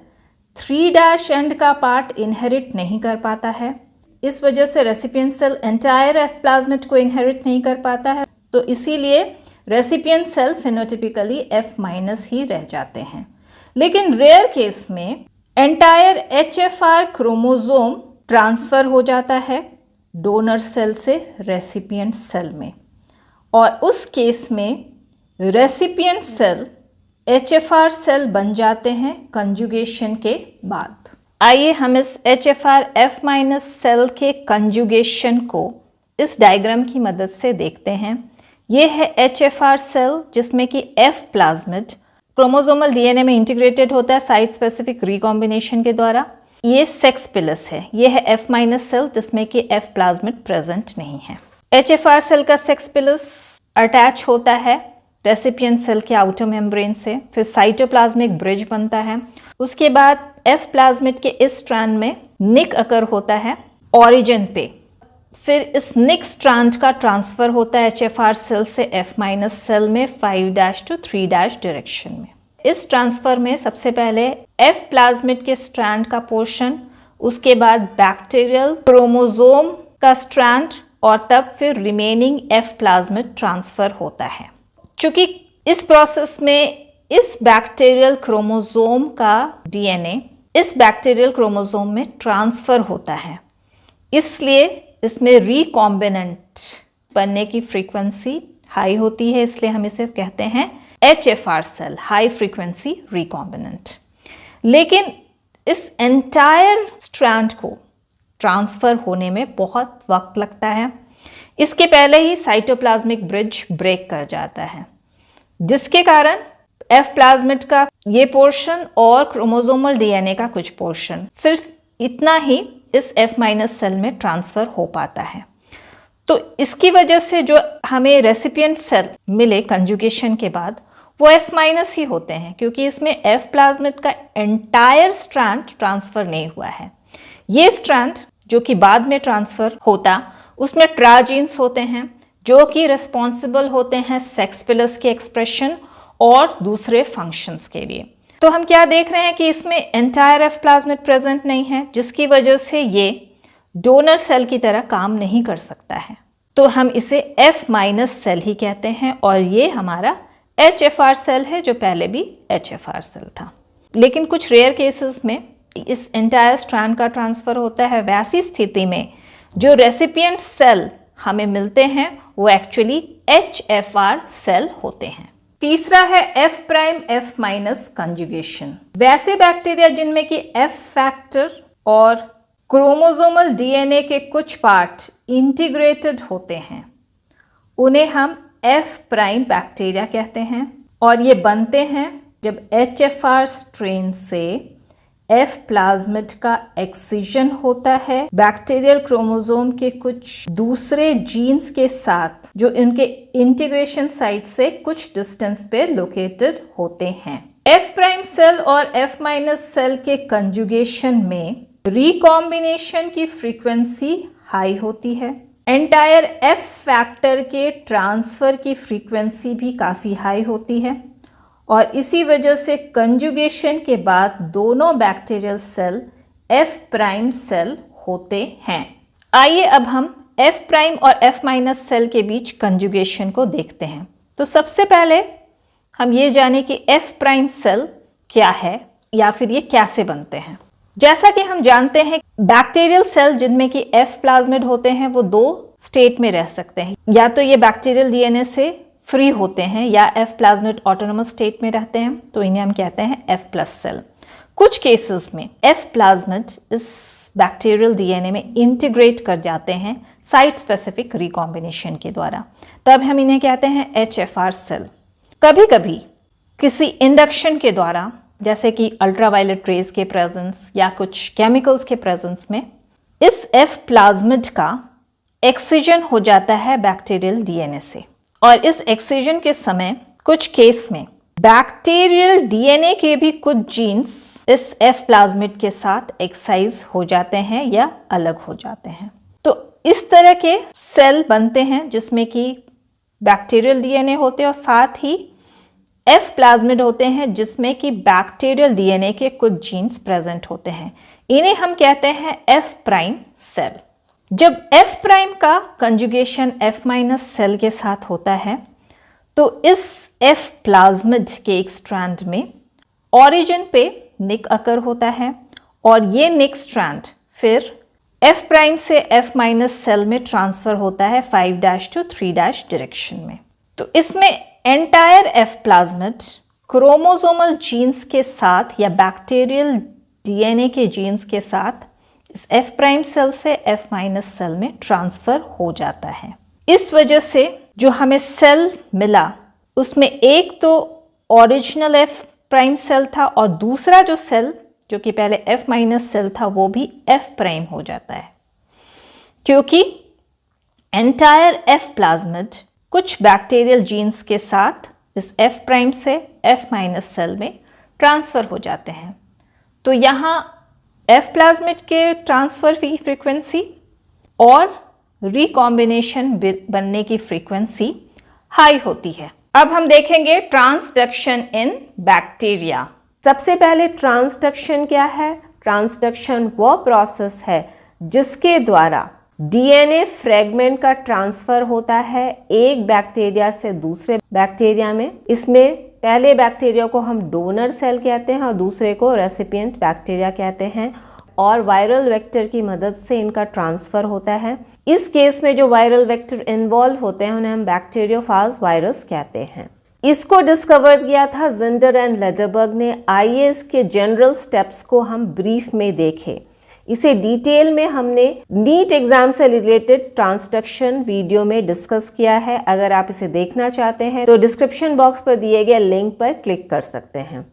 3' एंड का पार्ट इनहेरिट नहीं कर पाता है। इस वजह से recipient cell entire F plasmid को इनहेरिट नहीं कर पाता है। तो इसीलिए रेसिपिएंट सेल फेनोटिपिकली F- ही रह जाते हैं। लेकिन रेयर केस में एंटायर HFR क्रोमोसोम ट्रांसफर हो जाता है डोनर सेल से रेसिपिएंट सेल में, और उस केस में रेसिपिएंट सेल HFR सेल बन जाते हैं कंजुगेशन के बाद। आइए हम इस HFR F- सेल के कंजुगेशन को इस डायग्राम की मदद से देखते हैं। ये है HFR सेल, जिसमें कि F प्लाज्मिड क्रोमोसोमल डीएनए में इंटीग्रेटेड होता है साइट स्पेसिफिक रिकॉम्बिनेशन के द्वारा। ये सेक्स पिलस है। ये है F- सेल, जिसमें कि F प्लाज्मिड प्रेजेंट नहीं है। HFR सेल का सेक्स पिलस अटैच होता है रेसिपिएंट सेल के आउटर मेम्ब्रेन से, फिर साइटोप्लाज्मिक ब्रिज बनता है। उसके बाद F प्लाज्मिड के इस स्ट्रैंड में निक अकर होता है ओरिजिन पे, फिर इस निक स्ट्रैंड का ट्रांसफर होता है HFR सेल से F- सेल में 5' to 3' डायरेक्शन में। इस ट्रांसफर में सबसे पहले F प्लाज्मिड के स्ट्रैंड का पोर्शन, उसके बाद बैक्टीरियल क्रोमोसोम का स्ट्रैंड, और तब फिर रिमेनिंग F प्लाज्मिड ट्रांसफर होता है। चूंकि इस प्रोसेस में इस बैक्टीरियल क्रोमोसोम का डीएनए इस बैक्टीरियल क्रोमोसोम में ट्रांसफर होता है, इसलिए इसमें रिकॉम्बिनेंट बनने की फ्रीक्वेंसी हाई होती है, इसलिए हम इसे कहते हैं HFR cell, high frequency recombinant. लेकिन इस एंटायर स्ट्रैंड को ट्रांसफर होने में बहुत वक्त लगता है। इसके पहले ही साइटोप्लाज्मिक ब्रिज ब्रेक कर जाता है, जिसके कारण F प्लाज्मिड का ये पोर्शन और क्रोमोसोमल डीएनए का कुछ पोर्शन, सिर्फ इतना ही इस F- सेल में ट्रांसफर हो पाता है। तो इसकी वजह से जो हमें रेसिपिएंट सेल मिले कंजुगेशन के बाद, वो F- ही होते हैं, क्योंकि इसमें F प्लाज्मिड का एंटायर स्ट्रैंड ट्रांसफर नहीं हुआ है। ये स्ट्रैंड जो कि बाद में ट्रांसफर होता, उसमें ट्राजीन्स होते हैं जो कि रिस्पॉन्सिबल होते हैं सेक्स पिलस के एक्सप्रेशन और दूसरे फंक्शंस के लिए। तो हम क्या देख रहे हैं कि इसमें एंटायर F प्लाज्मिड प्रेजेंट नहीं है, जिसकी वजह से ये डोनर सेल की तरह काम नहीं कर सकता है। तो हम इसे F- सेल ही कहते हैं, और ये हमारा HFR सेल है, जो पहले भी HFR सेल था। लेकिन कुछ रेयर केसेस में इस एंटायर स्ट्रैंड का ट्रांसफर होता है। वैसी स्थिति में जो रेसिपिएंट सेल हमें मिलते हैं वो एक्चुअली HFR सेल होते हैं। तीसरा है F'-F- कंजुगेशन। वैसे बैक्टीरिया जिनमें कि F फैक्टर और क्रोमोसोमल डीएनए के कुछ पार्ट इंटीग्रेटेड होते हैं, उन्हें हम F' बैक्टीरिया कहते हैं, और ये बनते हैं जब HFR स्ट्रेन से F प्लाज्मिड का एक्सिजन होता है बैक्टीरियल क्रोमोसोम के कुछ दूसरे जीन्स के साथ, जो इनके इंटीग्रेशन साइट से कुछ डिस्टेंस पे लोकेटेड होते हैं। F' सेल और F- सेल के कंजुगेशन में रिकॉम्बिनेशन की फ्रीक्वेंसी हाई होती है। एंटायर F फैक्टर के ट्रांसफर की फ्रीक्वेंसी भी काफ़ी हाई होती है, और इसी वजह से कंजुगेशन के बाद दोनों बैक्टीरियल सेल F' सेल होते हैं। आइए अब हम F' और F- सेल के बीच कंजुगेशन को देखते हैं। तो सबसे पहले हम ये जाने कि F' सेल क्या है, या फिर ये कैसे बनते हैं। जैसा कि हम जानते हैं बैक्टीरियल सेल जिनमें कि एफ प्लाज्मिड होते हैं वो दो स्टेट में रह सकते हैं, या तो ये बैक्टीरियल डीएनए से फ्री होते हैं या एफ प्लाज्मिड ऑटोनोमस स्टेट में रहते हैं, तो इन्हें हम कहते हैं एफ प्लस सेल। कुछ केसेस में एफ प्लाज्मिड इस बैक्टीरियल डीएनए में इंटीग्रेट कर जाते हैं साइट स्पेसिफिक रिकॉम्बिनेशन के द्वारा, तब हम इन्हें कहते हैं एचएफआर सेल। कभी कभी किसी इंडक्शन के द्वारा, जैसे कि अल्ट्रावायलेट रेज के प्रेजेंस या कुछ केमिकल्स के प्रेजेंस में, इस एफ प्लाज्मिड का एक्सीजन हो जाता है बैक्टीरियल डीएनए से, और इस एक्सीजन के समय कुछ केस में बैक्टीरियल डीएनए के भी कुछ जीन्स इस एफ प्लाज्मिड के साथ एक्साइज हो जाते हैं या अलग हो जाते हैं। तो इस तरह के सेल बनते हैं जिसमें कि बैक्टीरियल डीएनए होते हैं और साथ ही एफ प्लाज्मिड होते हैं जिसमें कि बैक्टीरियल डीएनए के कुछ जीन्स प्रेजेंट होते हैं। इन्हें हम कहते हैं एफ प्राइम सेल। जब एफ प्राइम का कंजुगेशन एफ माइनस सेल के साथ होता है तो इस एफ प्लाज्मिड के एक स्ट्रैंड में ओरिजिन पे निक अकर होता है, और ये निक स्ट्रैंड फिर एफ प्राइम से एफ माइनस सेल में ट्रांसफर होता है 5' to 3' डायरेक्शन में। तो इसमें entire F plasmid chromosomal genes के साथ या बैक्टीरियल डीएनए के जीन्स के साथ इस एफ प्राइम सेल से एफ माइनस सेल में ट्रांसफर हो जाता है। इस वजह से जो हमें सेल मिला उसमें एक तो ओरिजिनल एफ प्राइम सेल था और दूसरा जो सेल जो कि पहले एफ माइनस सेल था वो भी एफ प्राइम हो जाता है, क्योंकि एंटायर एफ प्लाज्मिड कुछ बैक्टीरियल जीन्स के साथ इस एफ प्राइम से एफ माइनस सेल में ट्रांसफर हो जाते हैं। तो यहाँ एफ प्लाज्मिड के ट्रांसफर की फ्रीक्वेंसी और रिकॉम्बिनेशन बनने की फ्रीक्वेंसी हाई होती है। अब हम देखेंगे ट्रांसडक्शन इन बैक्टीरिया। सबसे पहले ट्रांसडक्शन क्या है? ट्रांसडक्शन वो प्रोसेस है जिसके द्वारा डीएनए फ्रेगमेंट का ट्रांसफर होता है एक बैक्टीरिया से दूसरे बैक्टीरिया में। इसमें पहले बैक्टीरिया को हम डोनर सेल कहते हैं और दूसरे को रेसिपिएंट बैक्टीरिया कहते हैं, और वायरल वेक्टर की मदद से इनका ट्रांसफर होता है। इस केस में जो वायरल वेक्टर इन्वॉल्व होते हैं उन्हें हम बैक्टीरियोफाज वायरस कहते हैं। इसको डिस्कवर किया था जिंडर एंड लेडरबर्ग ने। आइए इसके जनरल स्टेप्स को हम ब्रीफ में देखें। इसे डिटेल में हमने नीट एग्जाम से रिलेटेड ट्रांसडक्शन वीडियो में डिस्कस किया है। अगर आप इसे देखना चाहते हैं तो डिस्क्रिप्शन बॉक्स पर दिए गए लिंक पर क्लिक कर सकते हैं।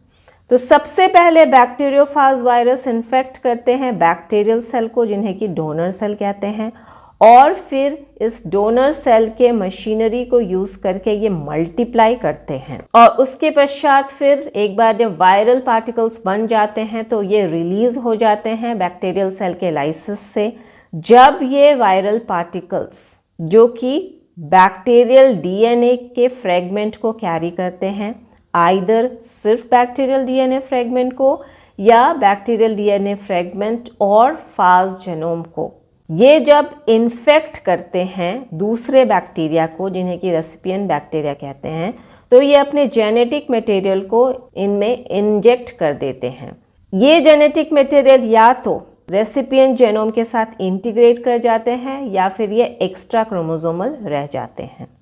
तो सबसे पहले बैक्टीरियोफाज वायरस इन्फेक्ट करते हैं बैक्टीरियल सेल को, जिन्हें कि डोनर सेल कहते हैं, और फिर इस डोनर सेल के मशीनरी को यूज करके ये मल्टीप्लाई करते हैं, और उसके पश्चात फिर एक बार जब वायरल पार्टिकल्स बन जाते हैं तो ये रिलीज हो जाते हैं बैक्टीरियल सेल के लाइसिस से। जब ये वायरल पार्टिकल्स जो कि बैक्टीरियल डीएनए के फ्रेगमेंट को कैरी करते हैं, आइदर सिर्फ बैक्टीरियल डीएनए फ्रेगमेंट को या बैक्टीरियल डीएनए फ्रेगमेंट और फाज जेनोम को, ये जब इन्फेक्ट करते हैं दूसरे बैक्टीरिया को जिन्हें कि रेसिपिएंट बैक्टीरिया कहते हैं, तो ये अपने जेनेटिक मटेरियल को इनमें इंजेक्ट कर देते हैं। ये जेनेटिक मटेरियल या तो रेसिपिएंट जेनोम के साथ इंटीग्रेट कर जाते हैं या फिर ये एक्स्ट्रा क्रोमोसोमल रह जाते हैं।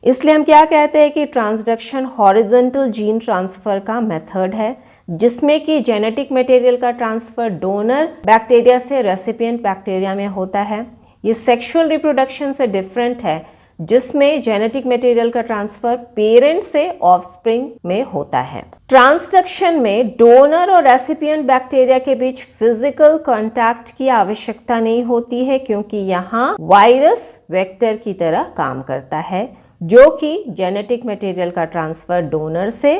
इसलिए हम क्या कहते हैं कि ट्रांसडक्शन हॉरिजॉन्टल जीन ट्रांसफर का मेथड है, जिसमें कि जेनेटिक मटेरियल का ट्रांसफर डोनर बैक्टीरिया से रेसिपिएंट बैक्टीरिया में होता है। ये सेक्सुअल रिप्रोडक्शन से डिफरेंट है, जिसमें जेनेटिक मटेरियल का ट्रांसफर पेरेंट से ऑफस्प्रिंग में होता है। ट्रांसडक्शन में डोनर और रेसिपिएंट बैक्टीरिया के बीच फिजिकल कांटेक्ट की आवश्यकता नहीं होती है, क्योंकि यहाँ वायरस वेक्टर की तरह काम करता है, जो कि जेनेटिक मटेरियल का ट्रांसफर डोनर से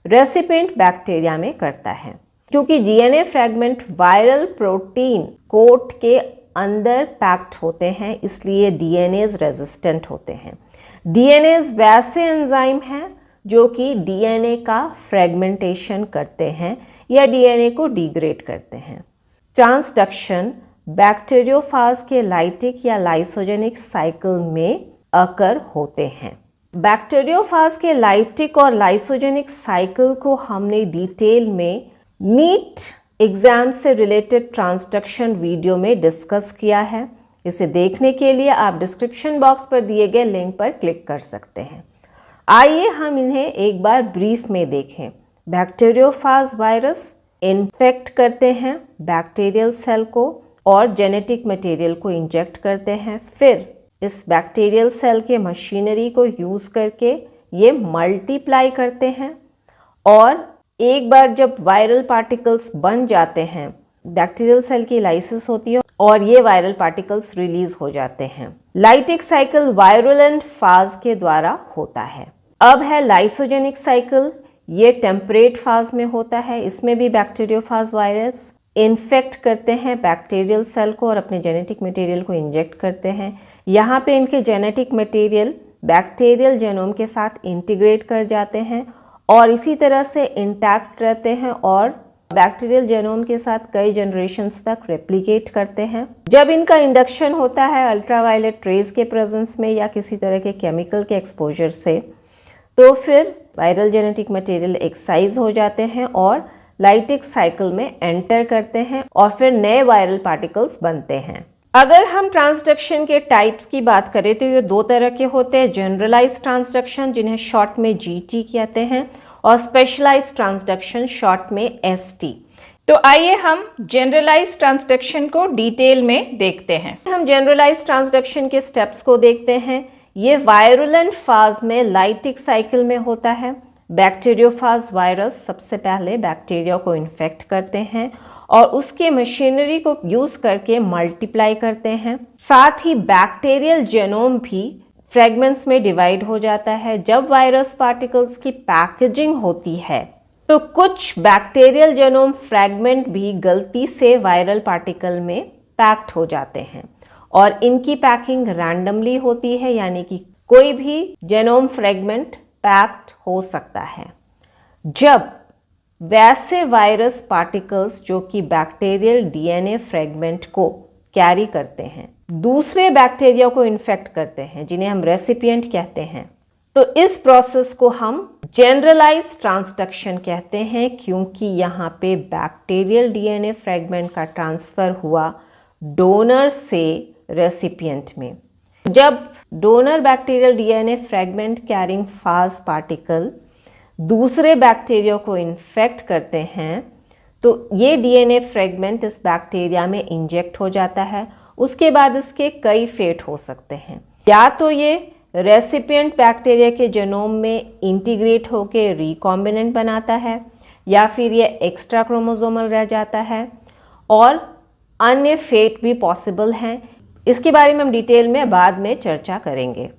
रेसिपिएंट बैक्टीरिया में करता है। क्योंकि DNA fragment viral protein coat के अंदर पैक्ड होते हैं, इसलिए डीएनएज रेजिस्टेंट होते हैं। डीएनएज वैसे एंजाइम हैं जो कि डीएनए का फ्रेगमेंटेशन करते हैं या डीएनए को डिग्रेड करते हैं। ट्रांसडक्शन बैक्टीरियोफाज के लाइटिक या लाइसोजेनिक साइकिल में अकर होते हैं। बैक्टीरियोफाज के लाइटिक और लाइसोजेनिक साइकिल को हमने डिटेल में नीट एग्जाम से रिलेटेड ट्रांसडक्शन वीडियो में डिस्कस किया है। इसे देखने के लिए आप डिस्क्रिप्शन बॉक्स पर दिए गए लिंक पर क्लिक कर सकते हैं। आइए हम इन्हें एक बार ब्रीफ में देखें। बैक्टीरियोफाज वायरस इन्फेक्ट करते हैं बैक्टीरियल सेल को और जेनेटिक मटेरियल को इंजेक्ट करते हैं। फिर इस बैक्टीरियल सेल के मशीनरी को यूज़ करके ये मल्टीप्लाई करते हैं और एक बार जब वायरल पार्टिकल्स बन जाते हैं, बैक्टीरियल सेल की लाइसिस होती है और ये वायरल पार्टिकल्स रिलीज हो जाते हैं। लाइटिक साइकिल वायरुलेंट फाज के द्वारा होता है। अब है लाइसोजेनिक साइकिल, ये टेम्परेट फाज में होता है। इसमें भी बैक्टीरियोफाज वायरस इन्फेक्ट करते हैं बैक्टीरियल सेल को और अपने जेनेटिक मटेरियल को इंजेक्ट करते हैं। यहाँ पे इनके जेनेटिक मटेरियल बैक्टीरियल जेनोम के साथ इंटीग्रेट कर जाते हैं और इसी तरह से इंटैक्ट रहते हैं और बैक्टीरियल जेनोम के साथ कई जनरेशन्स तक रेप्लिकेट करते हैं। जब इनका इंडक्शन होता है अल्ट्रावायलेट रेज के प्रेजेंस में या किसी तरह के केमिकल के एक्सपोजर से, तो फिर वायरल जेनेटिक मटेरियल एक्साइज हो जाते हैं और लाइटिक साइकिल में एंटर करते हैं और फिर नए वायरल पार्टिकल्स बनते हैं। अगर हम ट्रांसडक्शन के टाइप्स की बात करें तो ये दो तरह के होते हैं। जनरलाइज ट्रांसडक्शन, जिन्हें शॉर्ट में जीटी कहते हैं, और स्पेशलाइज्ड ट्रांसडक्शन, शॉर्ट में एसटी। तो आइए हम जनरलाइज ट्रांसडक्शन को डिटेल में देखते हैं। हम जनरलाइज ट्रांसडक्शन के स्टेप्स को देखते हैं। ये वायरुलेंट फाज में लाइटिक साइकिल में होता है। बैक्टीरियोफाज वायरस सबसे पहले बैक्टीरिया को इन्फेक्ट करते हैं और उसके मशीनरी को यूज करके मल्टीप्लाई करते हैं। साथ ही बैक्टीरियल जेनोम भी फ्रेगमेंट्स में डिवाइड हो जाता है। जब वायरस पार्टिकल्स की पैकेजिंग होती है तो कुछ बैक्टीरियल जेनोम फ्रेगमेंट भी गलती से वायरल पार्टिकल में पैक्ड हो जाते हैं और इनकी पैकिंग रैंडमली होती है, यानी कि कोई भी जेनोम फ्रेगमेंट पैक्ड हो सकता है। जब वैसे वायरस पार्टिकल्स जो कि बैक्टीरियल डीएनए फ्रेगमेंट को कैरी करते हैं दूसरे बैक्टीरिया को इन्फेक्ट करते हैं, जिन्हें हम रेसिपिएंट कहते हैं, तो इस प्रोसेस को हम जनरलाइज्ड ट्रांसडक्शन कहते हैं, क्योंकि यहाँ पे बैक्टीरियल डीएनए फ्रेगमेंट का ट्रांसफर हुआ डोनर से रेसिपिएंट में। जब donor bacterial DNA fragment carrying phage particle दूसरे बैक्टीरिया को इन्फेक्ट करते हैं तो ये डीएनए फ्रेगमेंट इस बैक्टीरिया में इंजेक्ट हो जाता है। उसके बाद इसके कई फेट हो सकते हैं। या तो ये रेसिपिएंट बैक्टीरिया के जेनोम में इंटीग्रेट होकर रिकॉम्बिनेंट बनाता है, या फिर ये एक्स्ट्रा क्रोमोसोमल रह जाता है, और अन्य फेट भी पॉसिबल हैं। इसके बारे में हम डिटेल में बाद में चर्चा करेंगे।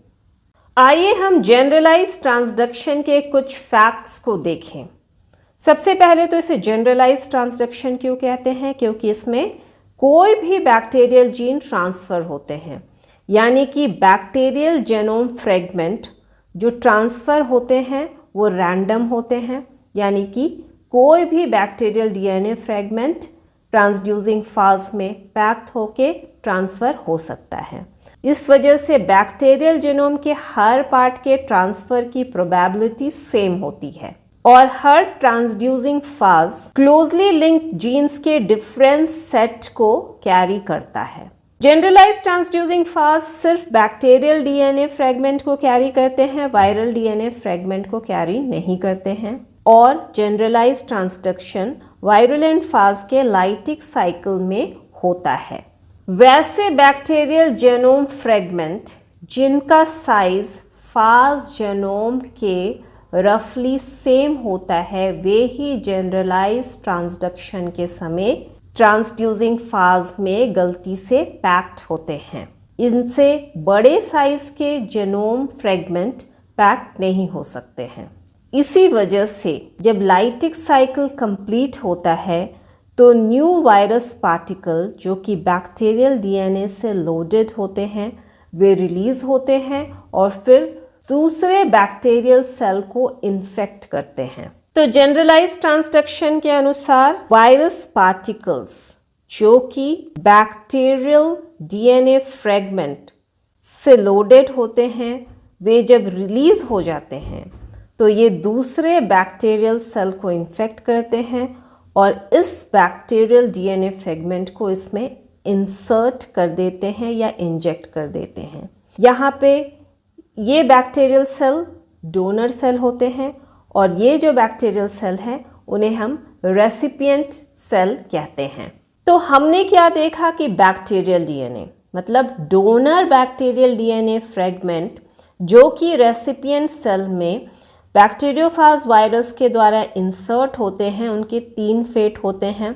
आइए हम जनरलाइज ट्रांसडक्शन के कुछ फैक्ट्स को देखें। सबसे पहले तो इसे जनरलाइज ट्रांसडक्शन क्यों कहते हैं? क्योंकि इसमें कोई भी बैक्टीरियल जीन ट्रांसफ़र होते हैं, यानी कि बैक्टीरियल जेनोम फ्रेगमेंट जो ट्रांसफ़र होते हैं वो रैंडम होते हैं, यानी कि कोई भी बैक्टीरियल डीएनए फ्रेगमेंट ट्रांसड्यूसिंग फाज में पैक्ड होके ट्रांसफ़र हो सकता है। इस वजह से बैक्टीरियल जेनोम के हर पार्ट के ट्रांसफ़र की प्रोबेबिलिटी सेम होती है और हर ट्रांसड्यूसिंग फाज क्लोजली लिंक्ड जीन्स के डिफरेंट सेट को कैरी करता है। जनरलाइज ट्रांसड्यूसिंग फाज सिर्फ बैक्टीरियल डीएनए फ्रेगमेंट को कैरी करते हैं, वायरल डीएनए फ्रेगमेंट को कैरी नहीं करते हैं। और जनरलाइज ट्रांसडक्शन वायरुलेंट फाज के लाइटिक साइकिल में होता है। वैसे बैक्टीरियल जेनोम फ्रेगमेंट जिनका साइज फाज जेनोम के रफली सेम होता है, वे ही जनरलाइज ट्रांसडक्शन के समय ट्रांसड्यूसिंग फाज में गलती से पैक्ड होते हैं। इनसे बड़े साइज के जेनोम फ्रेगमेंट पैक्ड नहीं हो सकते हैं। इसी वजह से जब लाइटिक साइकिल कंप्लीट होता है तो न्यू वायरस पार्टिकल जो कि बैक्टीरियल डीएनए से लोडेड होते हैं वे रिलीज होते हैं और फिर दूसरे बैक्टीरियल सेल को इन्फेक्ट करते हैं। तो जनरलाइज ट्रांसडक्शन के अनुसार वायरस पार्टिकल्स जो कि बैक्टीरियल डीएनए फ्रेगमेंट से लोडेड होते हैं वे जब रिलीज हो जाते हैं तो ये दूसरे बैक्टीरियल सेल को इन्फेक्ट करते हैं और इस बैक्टीरियल डीएनए फ्रेगमेंट को इसमें इंसर्ट कर देते हैं या इंजेक्ट कर देते हैं। यहाँ पे ये बैक्टीरियल सेल डोनर सेल होते हैं और ये जो बैक्टीरियल सेल हैं उन्हें हम रेसिपिएंट सेल कहते हैं। तो हमने क्या देखा कि बैक्टीरियल डीएनए मतलब डोनर बैक्टीरियल डीएनए फ्रेगमेंट जो कि रेसिपिएंट सेल में बैक्टीरियोफाज वायरस के द्वारा इंसर्ट होते हैं, उनके 3 फेट होते हैं।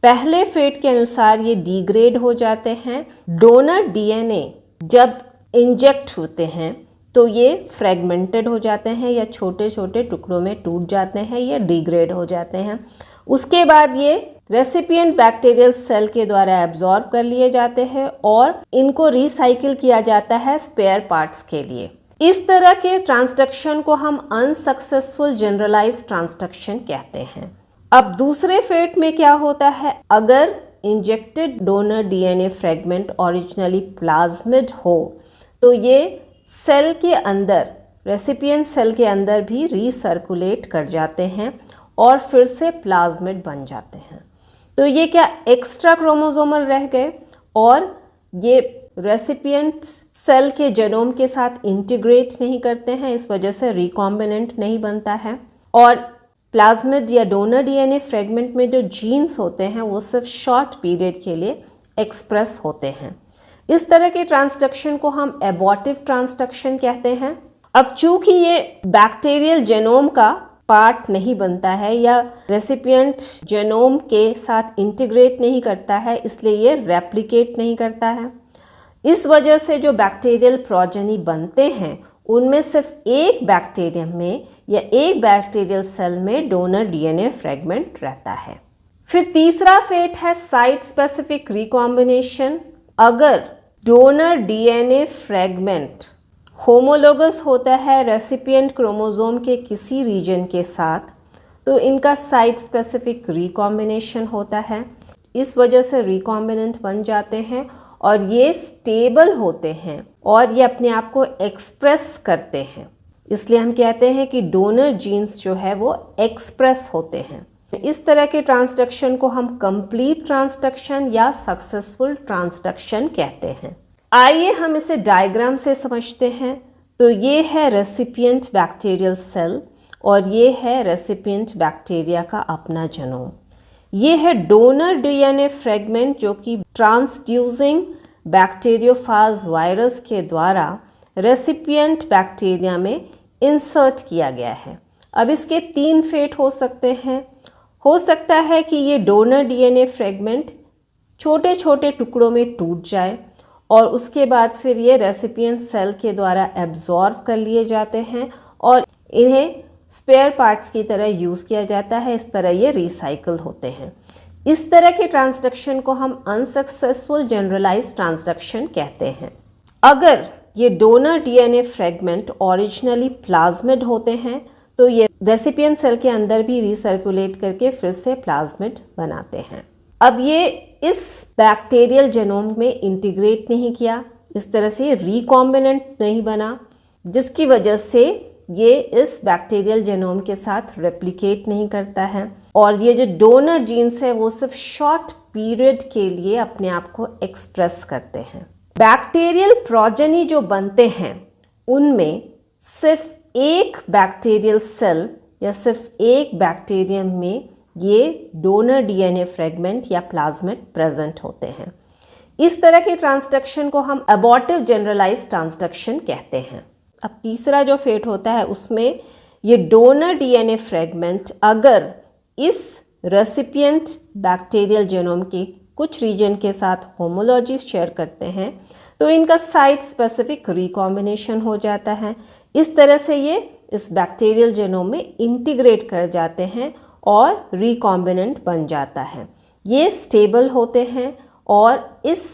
पहले फेट के अनुसार ये डिग्रेड हो जाते हैं। डोनर डीएनए जब इंजेक्ट होते हैं तो ये फ्रेगमेंटेड हो जाते हैं या छोटे छोटे टुकड़ों में टूट जाते हैं या डिग्रेड हो जाते हैं। उसके बाद ये रेसिपिएंट बैक्टीरियल सेल के द्वारा एब्जॉर्ब कर लिए जाते हैं और इनको रिसाइकिल किया जाता है स्पेयर पार्ट्स के लिए। इस तरह के ट्रांसडक्शन को हम अनसक्सेसफुल जनरलाइज्ड ट्रांसडक्शन कहते हैं। अब दूसरे फेट में क्या होता है, अगर injected donor DNA fragment originally plasmid हो तो ये सेल के अंदर, रेसिपिएंट सेल के अंदर भी रीसर्कुलेट कर जाते हैं और फिर से प्लाज्मिड बन जाते हैं। तो ये क्या एक्स्ट्रा क्रोमोसोमल रह गए और ये रेसिपिएंट सेल के जेनोम के साथ इंटीग्रेट नहीं करते हैं, इस वजह से रिकॉम्बिनेंट नहीं बनता है। और प्लाज्मिड या डोनर डीएनए फ्रेगमेंट में जो जीन्स होते हैं वो सिर्फ शॉर्ट पीरियड के लिए एक्सप्रेस होते हैं। इस तरह के ट्रांसडक्शन को हम एबॉर्टिव ट्रांसडक्शन कहते हैं। अब चूंकि ये बैक्टीरियल जेनोम का पार्ट नहीं बनता है या रेसिपिएंट जेनोम के साथ इंटीग्रेट नहीं करता है, इसलिए ये रेप्लिकेट नहीं करता है। इस वजह से जो बैक्टीरियल प्रोजेनी बनते हैं उनमें सिर्फ एक बैक्टीरियम में या एक बैक्टीरियल सेल में डोनर डीएनए फ्रेगमेंट रहता है। फिर तीसरा फेट है साइट स्पेसिफिक रिकॉम्बिनेशन। अगर डोनर डीएनए फ्रेगमेंट होमोलोगस होता है रेसिपिएंट क्रोमोसोम के किसी रीजन के साथ तो इनका साइट स्पेसिफिक रिकॉम्बिनेशन होता है। इस वजह से रिकॉम्बिनेंट बन जाते हैं और ये स्टेबल होते हैं और ये अपने आप को एक्सप्रेस करते हैं। इसलिए हम कहते हैं कि डोनर जीन्स जो है वो एक्सप्रेस होते हैं। इस तरह के ट्रांसडक्शन को हम कंप्लीट ट्रांसडक्शन या सक्सेसफुल ट्रांसडक्शन कहते हैं। आइए हम इसे डायग्राम से समझते हैं। तो ये है रेसिपिएंट बैक्टीरियल सेल और ये है रेसिपिएंट बैक्टीरिया का अपना जेनोम। ये है डोनर डीएनए फ्रेगमेंट जो कि ट्रांसड्यूसिंग बैक्टीरियोफाज वायरस के द्वारा रेसिपिएंट बैक्टीरिया में इंसर्ट किया गया है। अब इसके 3 फेट हो सकते हैं। हो सकता है कि ये डोनर डीएनए फ्रेगमेंट छोटे छोटे टुकड़ों में टूट जाए और उसके बाद फिर ये रेसिपिएंट सेल के द्वारा एब्जॉर्ब कर लिए जाते हैं और इन्हें स्पेयर पार्ट्स की तरह यूज़ किया जाता है। इस तरह ये रिसाइकल होते हैं। इस तरह के ट्रांसडक्शन को हम अनसक्सेसफुल जनरलाइज्ड ट्रांसडक्शन कहते हैं। अगर ये donor DNA fragment originally plasmid होते हैं तो ये रेसिपिएंट सेल के अंदर भी रिसर्कुलेट करके फिर से प्लाज्मिड बनाते हैं। अब ये इस बैक्टीरियल जेनोम में इंटीग्रेट नहीं किया, इस तरह से रिकॉम्बिनेंट नहीं बना, जिसकी वजह से ये इस बैक्टीरियल जेनोम के साथ रेप्लिकेट नहीं करता है और ये जो डोनर जीन्स है वो सिर्फ शॉर्ट पीरियड के लिए अपने आप को एक्सप्रेस करते हैं। बैक्टीरियल प्रोजेनी जो बनते हैं उनमें सिर्फ एक बैक्टीरियल सेल या सिर्फ एक बैक्टीरियम में ये डोनर डीएनए फ्रेगमेंट या प्लाज्मिड प्रेजेंट होते हैं। इस तरह के ट्रांसडक्शन को हम एबॉर्टिव जनरलाइज्ड ट्रांसडक्शन कहते हैं। अब तीसरा जो फेट होता है उसमें ये डोनर डीएनए फ्रेगमेंट अगर इस रेसिपिएंट बैक्टीरियल जेनोम के कुछ रीजन के साथ होमोलॉजी शेयर करते हैं तो इनका साइट स्पेसिफिक रिकॉम्बिनेशन हो जाता है। इस तरह से ये इस बैक्टीरियल जेनोम में इंटीग्रेट कर जाते हैं और रिकॉम्बिनेंट बन जाता है। ये स्टेबल होते हैं और इस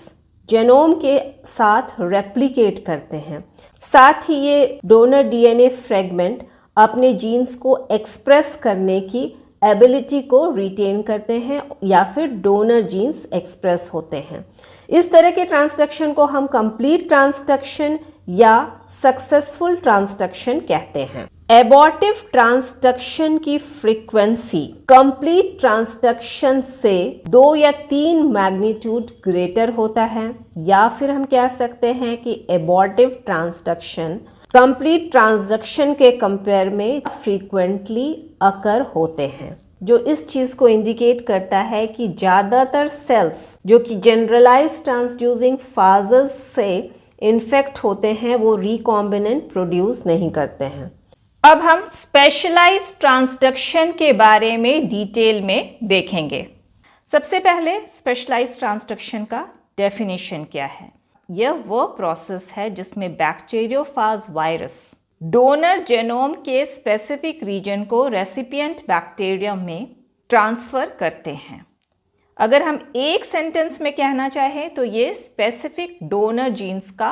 जेनोम के साथ रेप्लिकेट करते हैं। साथ ही ये डोनर डीएनए फ्रेगमेंट अपने जीन्स को एक्सप्रेस करने की एबिलिटी को रिटेन करते हैं या फिर डोनर जीन्स एक्सप्रेस होते हैं। इस तरह के ट्रांसडक्शन को हम कंप्लीट ट्रांसडक्शन या सक्सेसफुल ट्रांसडक्शन कहते हैं। एबॉर्टिव ट्रांसडक्शन की फ्रीक्वेंसी कंप्लीट ट्रांसडक्शन से 2 या 3 मैग्नीट्यूड ग्रेटर होता है, या फिर हम कह सकते हैं कि एबॉर्टिव ट्रांसडक्शन कंप्लीट ट्रांसडक्शन के कंपेयर में फ्रीक्वेंटली अकर होते हैं, जो इस चीज़ को इंडिकेट करता है कि ज़्यादातर सेल्स जो कि जनरलाइज ट्रांसड्यूसिंग फाजेस से इन्फेक्ट होते हैं वो रिकॉम्बिनेंट प्रोड्यूस नहीं करते हैं। अब हम स्पेशलाइज्ड ट्रांसडक्शन के बारे में डिटेल में देखेंगे। सबसे पहले स्पेशलाइज्ड ट्रांसडक्शन का डेफिनेशन क्या है। यह वो प्रोसेस है जिसमें बैक्टीरियोफाज वायरस डोनर जेनोम के स्पेसिफिक रीजन को रेसिपिएंट बैक्टीरियम में ट्रांसफ़र करते हैं। अगर हम एक सेंटेंस में कहना चाहें तो ये स्पेसिफिक डोनर जीन्स का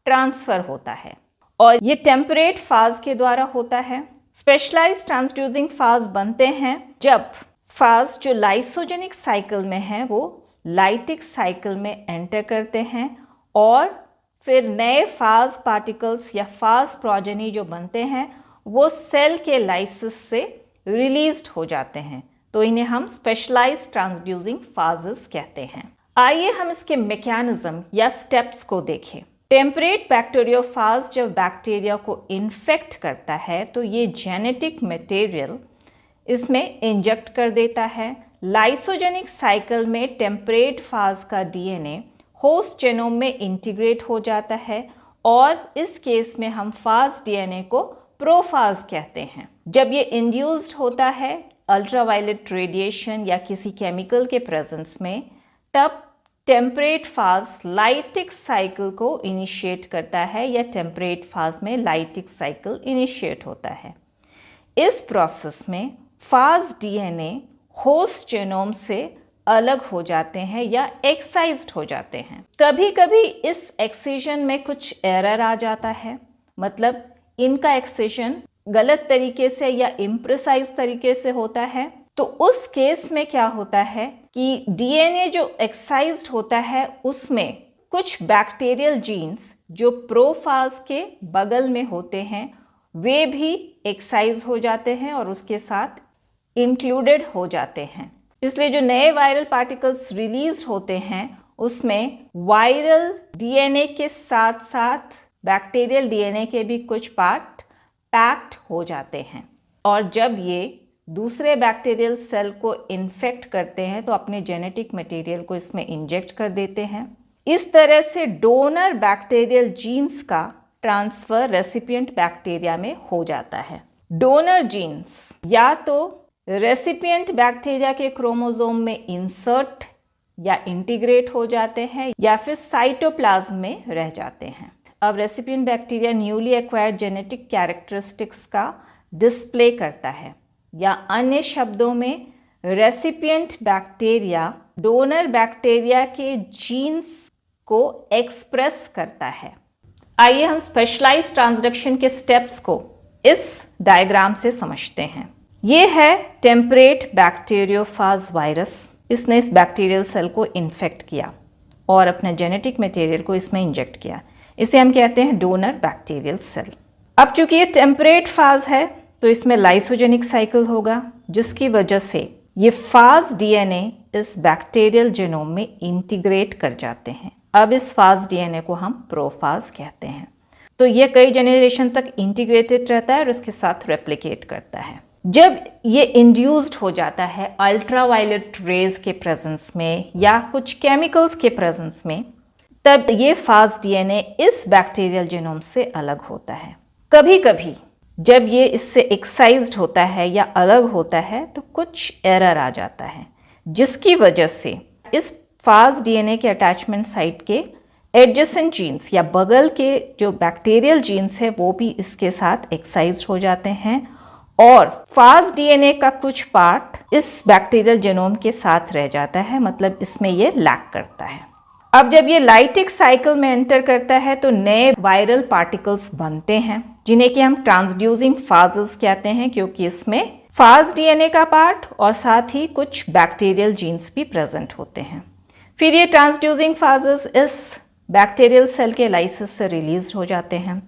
ट्रांसफ़र होता है और ये टेम्परेट फाज के द्वारा होता है। स्पेशलाइज्ड ट्रांसड्यूसिंग फाज बनते हैं जब फाज जो लाइसोजेनिक साइकिल में है वो लाइटिक साइकिल में एंटर करते हैं और फिर नए फाज पार्टिकल्स या फाज प्रोजेनी जो बनते हैं वो सेल के लाइसिस से रिलीज्ड हो जाते हैं, तो इन्हें हम स्पेशलाइज्ड ट्रांसड्यूसिंग फाजेस कहते हैं। आइए हम इसके मैकेनिज्म या स्टेप्स को देखें। टेम्परेट बैक्टीरियोफाज जब बैक्टीरिया को इन्फेक्ट करता है तो ये जेनेटिक मटेरियल इसमें इंजेक्ट कर देता है। लाइसोजेनिक साइकिल में टेम्परेट फाज का डीएनए होस्ट जेनोम में इंटीग्रेट हो जाता है और इस केस में हम फाज डीएनए को प्रोफाज कहते हैं। जब ये इंड्यूस्ड होता है अल्ट्रावायलेट रेडिएशन या किसी केमिकल के प्रेजेंस में, तब टेम्परेट फाज लाइटिक साइकिल को इनिशिएट करता है या टेम्परेट फाज में लाइटिक साइकिल इनिशिएट होता है। इस प्रोसेस में फाज डीएनए होस्ट जेनोम से अलग हो जाते हैं या एक्साइज्ड हो जाते हैं। कभी कभी इस एक्सीजन में कुछ एरर आ जाता है, मतलब इनका एक्सीजन गलत तरीके से या इम्प्रिसाइज तरीके से होता है। तो उस केस में क्या होता है कि डीएनए जो एक्साइज्ड होता है उसमें कुछ बैक्टीरियल जीन्स जो प्रोफाज के बगल में होते हैं वे भी एक्साइज हो जाते हैं और उसके साथ इंक्लूडेड हो जाते हैं। इसलिए जो नए वायरल पार्टिकल्स रिलीज होते हैं उसमें वायरल डीएनए के साथ साथ बैक्टीरियल डीएनए के भी कुछ पार्ट पैक्ड हो जाते हैं और जब ये दूसरे बैक्टीरियल सेल को इन्फेक्ट करते हैं तो अपने जेनेटिक मटेरियल को इसमें इंजेक्ट कर देते हैं। इस तरह से डोनर बैक्टीरियल जीन्स का ट्रांसफ़र रेसिपिएंट बैक्टीरिया में हो जाता है। डोनर जीन्स या तो रेसिपिएंट बैक्टीरिया के क्रोमोसोम में इंसर्ट या इंटीग्रेट हो जाते हैं या फिर साइटोप्लाज्म में रह जाते हैं। अब recipient bacteria newly acquired genetic characteristics का डिस्प्ले करता है, या अन्य शब्दों में रेसिपिएंट बैक्टीरिया डोनर बैक्टीरिया के जीन्स को एक्सप्रेस करता है। आइए हम स्पेशलाइज्ड ट्रांसडक्शन के स्टेप्स को इस डायग्राम से समझते हैं। ये है टेम्परेट बैक्टीरियोफाज वायरस। इसने इस बैक्टीरियल सेल को इन्फेक्ट किया और अपने जेनेटिक मटेरियल को इसमें इंजेक्ट किया। इसे हम कहते हैं डोनर बैक्टीरियल सेल। अब चूंकि ये टेम्परेट फाज है तो इसमें लाइसोजेनिक साइकिल होगा, जिसकी वजह से ये फाज डीएनए इस बैक्टीरियल जेनोम में इंटीग्रेट कर जाते हैं। अब इस फाज डीएनए को हम प्रोफाज कहते हैं। तो ये कई जनरेशन तक इंटीग्रेटेड रहता है और उसके साथ रेप्लिकेट करता है। जब ये इंड्यूस्ड हो जाता है अल्ट्रावायलेट रेज के प्रेजेंस में या कुछ केमिकल्स के प्रेजेंस में, तब ये फाज डीएनए इस बैक्टीरियल जेनोम से अलग होता है। कभी कभी जब ये इससे एक्साइज्ड होता है या अलग होता है तो कुछ एरर आ जाता है, जिसकी वजह से इस फाज डीएनए के अटैचमेंट साइट के एडजेसेंट जीन्स या बगल के जो बैक्टीरियल जीन्स है वो भी इसके साथ एक्साइज्ड हो जाते हैं और फाज डीएनए का कुछ पार्ट इस बैक्टीरियल जेनोम के साथ रह जाता है, मतलब इसमें ये लैक करता है। अब जब ये लाइटिक साइकिल में एंटर करता है तो नए वायरल पार्टिकल्स बनते हैं, जिन्हें कि हम ट्रांसड्यूसिंग फाजेस कहते हैं, क्योंकि इसमें फाज डीएनए का पार्ट और साथ ही कुछ बैक्टीरियल जीन्स भी प्रेजेंट होते हैं। फिर ये ट्रांसड्यूसिंग फाजेस इस बैक्टीरियल सेल के लाइसिस से रिलीज हो जाते हैं।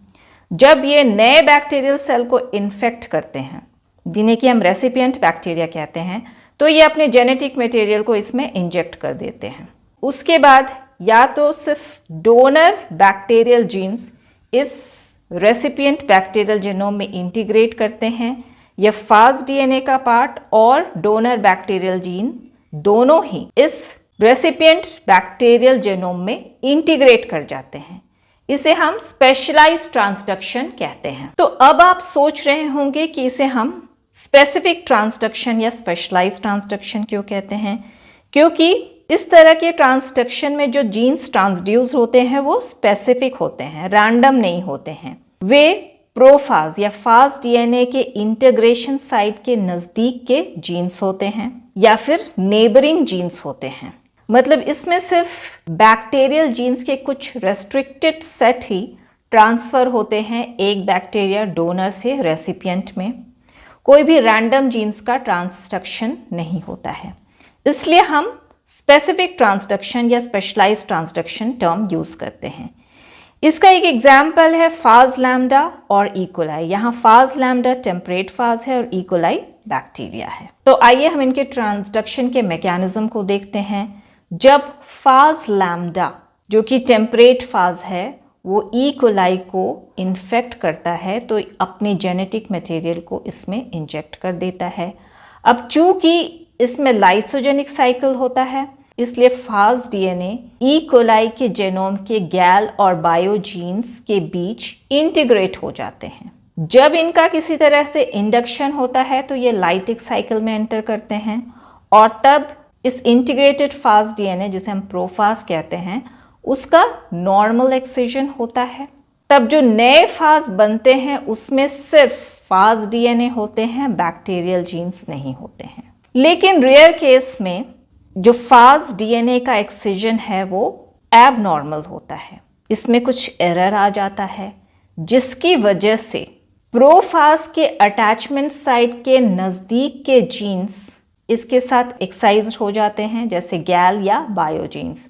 जब ये नए बैक्टीरियल सेल को इन्फेक्ट करते हैं, जिन्हें कि हम रेसिपिएंट बैक्टीरिया कहते हैं, तो ये अपने जेनेटिक मटेरियल को इसमें इंजेक्ट कर देते हैं। उसके बाद या तो सिर्फ डोनर बैक्टीरियल जीन्स इस रेसिपिएंट बैक्टीरियल जीनोम में इंटीग्रेट करते हैं, या फाज डीएनए का पार्ट और डोनर बैक्टीरियल जीन दोनों ही इस रेसिपिएंट बैक्टीरियल जीनोम में इंटीग्रेट कर जाते हैं। इसे हम स्पेशलाइज्ड ट्रांसडक्शन कहते हैं। तो अब आप सोच रहे होंगे कि इसे हम स्पेसिफिक ट्रांसडक्शन या स्पेशलाइज्ड ट्रांसडक्शन क्यों कहते हैं? क्योंकि इस तरह के ट्रांसडक्शन में जो जीन्स ट्रांसड्यूस होते हैं वो स्पेसिफिक होते हैं, रैंडम नहीं होते हैं। वे प्रोफाज या फाज डीएनए के इंटीग्रेशन साइट के नज़दीक के जीन्स होते हैं या फिर नेबरिंग जीन्स होते हैं। मतलब इसमें सिर्फ बैक्टीरियल जीन्स के कुछ रेस्ट्रिक्टेड सेट ही ट्रांसफ़र होते हैं एक बैक्टीरिया डोनर से रेसिपिएंट में। कोई भी रैंडम जीन्स का ट्रांसडक्शन नहीं होता है। इसलिए हम स्पेसिफिक ट्रांसडक्शन या स्पेशलाइज्ड ट्रांसडक्शन टर्म यूज़ करते हैं। इसका एक एग्जाम्पल है फाज लैम्डा और इकोलाई। यहाँ फाज लैम्डा टेम्परेट फाज है और इकोलाई बैक्टीरिया है। तो आइए हम इनके ट्रांसडक्शन के मैकेनिज्म को देखते हैं। जब फाज लैम्डा जो कि टेम्परेट फाज है वो इकोलाई को इन्फेक्ट करता है तो अपने जेनेटिक मटेरियल को इसमें इंजेक्ट कर देता है। अब चूंकि इसमें लाइसोजेनिक साइकिल होता है इसलिए फाज डीएनए ई कोलाई के जेनोम के गैल और बायोजीन्स के बीच इंटीग्रेट हो जाते हैं। जब इनका किसी तरह से इंडक्शन होता है तो ये लाइटिक साइकिल में एंटर करते हैं और तब इस इंटीग्रेटेड फाज डीएनए जिसे हम प्रोफाज कहते हैं उसका नॉर्मल एक्सिजन होता है। तब जो नए फाज बनते हैं उसमें सिर्फ फाज डीएनए होते हैं, बैक्टीरियल जीन्स नहीं होते हैं। लेकिन रेयर केस में जो फाज डीएनए का एक्सिजन है वो एबनॉर्मल होता है, इसमें कुछ एरर आ जाता है जिसकी वजह से प्रोफाज के अटैचमेंट साइट के नज़दीक के जीन्स इसके साथ एक्साइज्ड हो जाते हैं जैसे गैल या बायोजीन्स,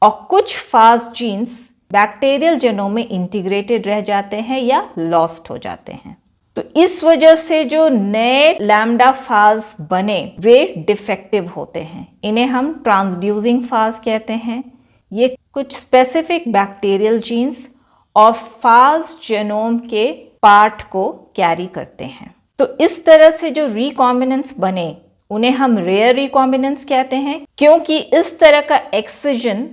और कुछ फाज जीन्स बैक्टीरियल जेनोम में इंटीग्रेटेड रह जाते हैं या लॉस्ट हो जाते हैं। तो इस वजह से जो नए लैम्डा फाज बने वे डिफेक्टिव होते हैं। इन्हें हम ट्रांसड्यूसिंग फाज कहते हैं। ये कुछ स्पेसिफिक बैक्टीरियल जीन्स और फाज जेनोम के पार्ट को कैरी करते हैं। तो इस तरह से जो रिकॉम्बिनेंट्स बने उन्हें हम रेयर रिकॉम्बिनेंट्स कहते हैं क्योंकि इस तरह का एक्सिजन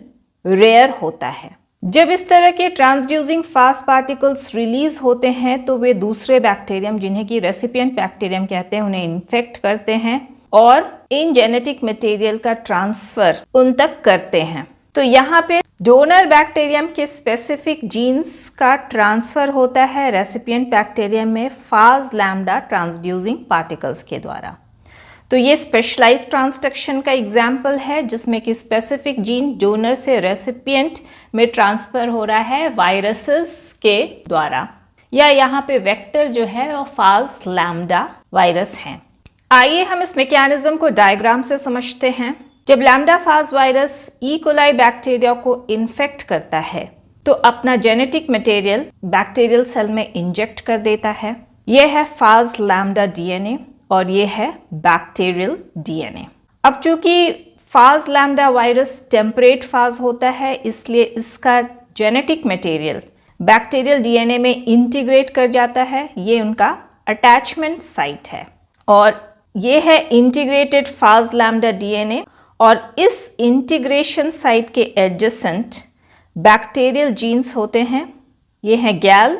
रेयर होता है। जब इस तरह के ट्रांसड्यूसिंग फास्ट पार्टिकल्स रिलीज होते हैं तो वे दूसरे बैक्टीरियम जिन्हें कि रेसिपिएंट बैक्टीरियम कहते हैं उन्हें इन्फेक्ट करते हैं और इन जेनेटिक मटेरियल का ट्रांसफर उन तक करते हैं। तो यहाँ पे डोनर बैक्टीरियम के स्पेसिफिक जीन्स का ट्रांसफर होता है रेसिपिएंट बैक्टीरियम में फाज लैम्डा ट्रांसड्यूसिंग पार्टिकल्स के द्वारा। तो ये स्पेशलाइज्ड ट्रांसडक्शन का एग्जाम्पल है जिसमें कि स्पेसिफिक जीन डोनर से रेसिपिएंट में ट्रांसफर हो रहा है वायरसेस के द्वारा, या यहाँ पे वेक्टर जो है वो फाज लैम्डा वायरस है। आइए हम इस मैकेनिज्म को डायग्राम से समझते हैं। जब lambda phage virus E coli bacteria को इन्फेक्ट करता है तो अपना जेनेटिक मटेरियल बैक्टीरियल सेल में इंजेक्ट कर देता है। यह है फाज लैम्डा डीएनए और ये है बैक्टीरियल डीएनए। अब चूंकि फाज लैम्डा वायरस टेम्परेट फाज होता है इसलिए इसका जेनेटिक मटेरियल बैक्टीरियल डीएनए में इंटीग्रेट कर जाता है। ये उनका अटैचमेंट साइट है और ये है इंटीग्रेटेड फाज लैम्डा डीएनए, और इस इंटीग्रेशन साइट के एडजेसेंट बैक्टीरियल जीन्स होते हैं। ये हैं गैल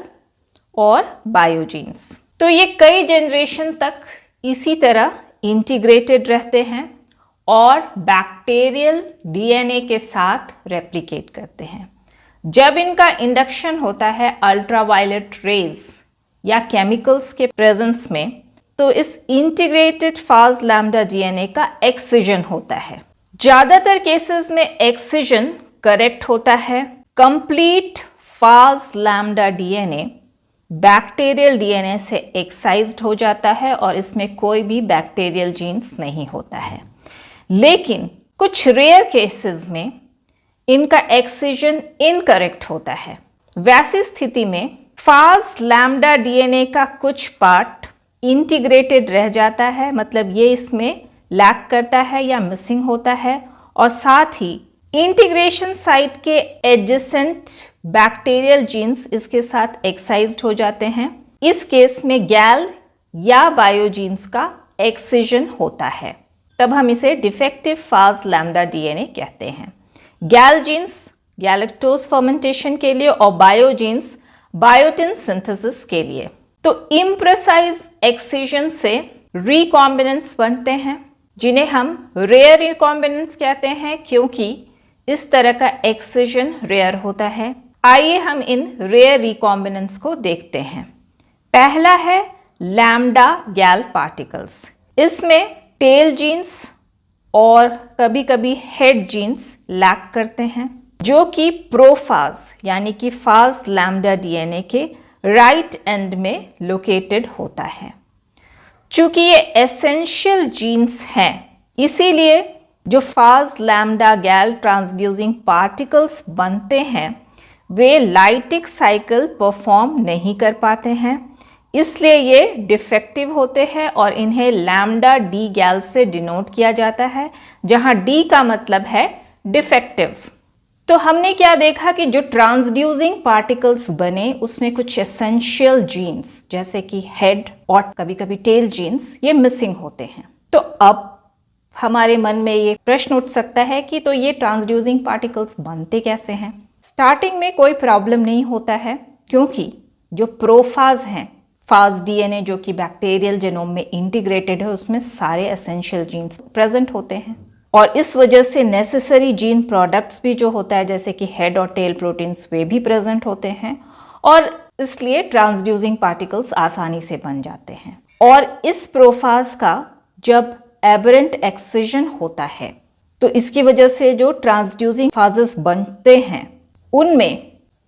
और बायोजीन्स। तो ये कई जनरेशन तक इसी तरह इंटीग्रेटेड रहते हैं और बैक्टीरियल डीएनए के साथ रेप्लिकेट करते हैं। जब इनका इंडक्शन होता है अल्ट्रावायलेट रेज या केमिकल्स के प्रेजेंस में तो इस इंटीग्रेटेड फाज लैम्डा डीएनए का एक्सिजन होता है। ज़्यादातर केसेस में एक्सिजन करेक्ट होता है। Complete phage lambda DNA bacterial DNA से एक्साइज्ड हो जाता है और इसमें कोई भी बैक्टीरियल जीन्स नहीं होता है। लेकिन कुछ रेयर केसेस में इनका एक्सिजन इनकरेक्ट होता है। वैसी स्थिति में फाज लैम्डा डीएनए का कुछ पार्ट इंटीग्रेटेड रह जाता है, मतलब ये इसमें लैक करता है या मिसिंग होता है, और साथ ही इंटीग्रेशन साइट के एडजेसेंट बैक्टीरियल जीन्स इसके साथ एक्साइज्ड हो जाते हैं। इस केस में गैल या बायोजीन्स का एक्सिजन होता है, तब हम इसे डिफेक्टिव फाज लैम्डा डीएनए कहते हैं। गैल जीन्स गैलेक्टोज फर्मेंटेशन के लिए और बायोजीन्स बायोटिन सिंथेसिस के लिए। तो इम्प्रेसाइज एक्सिजन से रिकॉम्बिनेंट्स बनते हैं, जिन्हें हम रेयर रिकॉम्बिनेंट्स कहते हैं, क्योंकि इस तरह का एक्सिजन रेयर होता है। आइए हम इन रेयर रिकॉम्बिनेंट्स को देखते हैं। पहला है लैम्डा गैल पार्टिकल्स। इसमें टेल जीन्स और कभी कभी हेड जीन्स लैक करते हैं, जो कि प्रोफाज यानी कि फाज लैम्डा डीएनए के राइट एंड में लोकेटेड होता है। चूंकि ये एसेंशियल जीन्स हैं, इसीलिए जो फाज लैम्डा गैल ट्रांसड्यूसिंग पार्टिकल्स बनते हैं वे लाइटिक साइकिल परफॉर्म नहीं कर पाते हैं, इसलिए ये डिफेक्टिव होते हैं और इन्हें लैम्डा डी गैल से डिनोट किया जाता है, जहां डी का मतलब है डिफेक्टिव। तो हमने क्या देखा कि जो ट्रांसड्यूसिंग पार्टिकल्स बने उसमें कुछ एसेंशियल जीन्स जैसे कि हेड और कभी कभी टेल जीन्स ये मिसिंग होते हैं। तो अब हमारे मन में ये प्रश्न उठ सकता है कि तो ये ट्रांसड्यूसिंग पार्टिकल्स बनते कैसे हैं। स्टार्टिंग में कोई प्रॉब्लम नहीं होता है, क्योंकि जो प्रोफाज हैं, फाज डीएनए जो कि बैक्टीरियल जेनोम में इंटीग्रेटेड है, उसमें सारे एसेंशियल जीन्स प्रेजेंट होते हैं और इस वजह से नेसेसरी जीन प्रोडक्ट्स भी जो होता है जैसे कि हेड और टेल प्रोटीन्स वे भी प्रेजेंट होते हैं, और इसलिए ट्रांसड्यूसिंग पार्टिकल्स आसानी से बन जाते हैं। और इस प्रोफाज का जब एबरेंट एक्सिजन होता है तो इसकी वजह से जो ट्रांसड्यूसिंग फाजेस बनते हैं उनमें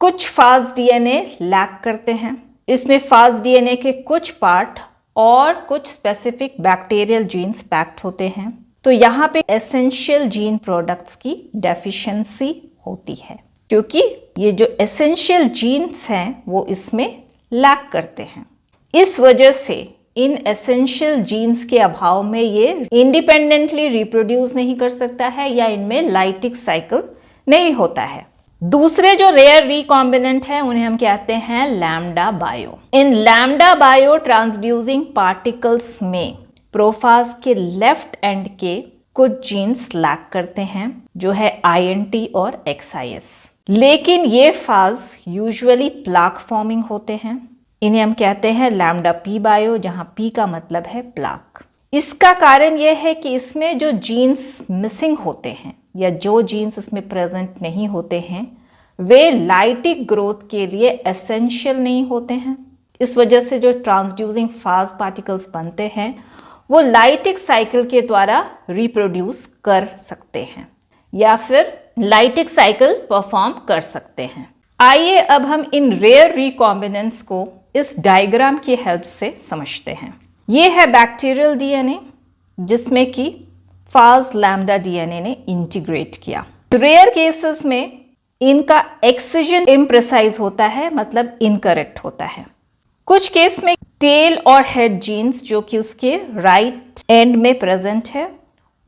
कुछ फाज डीएनए लैक करते हैं। इसमें फाज डीएनए के कुछ पार्ट और कुछ स्पेसिफिक बैक्टीरियल जीन्स पैक्ड होते हैं, तो यहाँ पे एसेंशियल जीन प्रोडक्ट्स की डेफिशिएंसी होती है, क्योंकि ये जो एसेंशियल जीन्स हैं वो इसमें लैक करते हैं। इस वजह से इन एसेंशियल जीन्स के अभाव में ये इंडिपेंडेंटली रिप्रोड्यूस नहीं कर सकता है या इनमें लाइटिक साइकिल नहीं होता है। दूसरे जो रेयर रिकॉम्बिनेंट हैं उन्हें हम कहते हैं लैम्डा बायो। इन लैम्डा बायो ट्रांसड्यूसिंग पार्टिकल्स में प्रोफाज के लेफ्ट एंड के कुछ जीन्स लैक करते हैं, जो है INT और XIS। लेकिन ये फाज यूजुअली प्लाक फॉर्मिंग होते हैं। इन्हें हम कहते हैं लैम्डा पी बायो, जहां पी का मतलब है प्लाक। इसका कारण यह है कि इसमें जो जीन्स मिसिंग होते हैं या जो जीन्स इसमें प्रेजेंट नहीं होते हैं वे लाइटिक ग्रोथ के लिए एसेंशियल नहीं होते हैं। इस वजह से जो ट्रांसड्यूसिंग फाज पार्टिकल्स बनते हैं वो लाइटिक साइकिल के द्वारा रिप्रोड्यूस कर सकते हैं या फिर लाइटिक साइकिल परफॉर्म कर सकते हैं। आइए अब हम इन रेयर रिकॉम्बिनेंट्स को इस डायग्राम की हेल्प से समझते हैं। ये है बैक्टीरियल डीएनए जिसमें कि फाज लैम्डा डीएनए ने इंटीग्रेट किया। रेयर केसेस में इनका एक्सिजन इम्प्रेसाइज होता है, मतलब इनकरेक्ट होता है। कुछ केस में टेल और हेड जीन्स जो कि उसके राइट एंड में प्रेजेंट है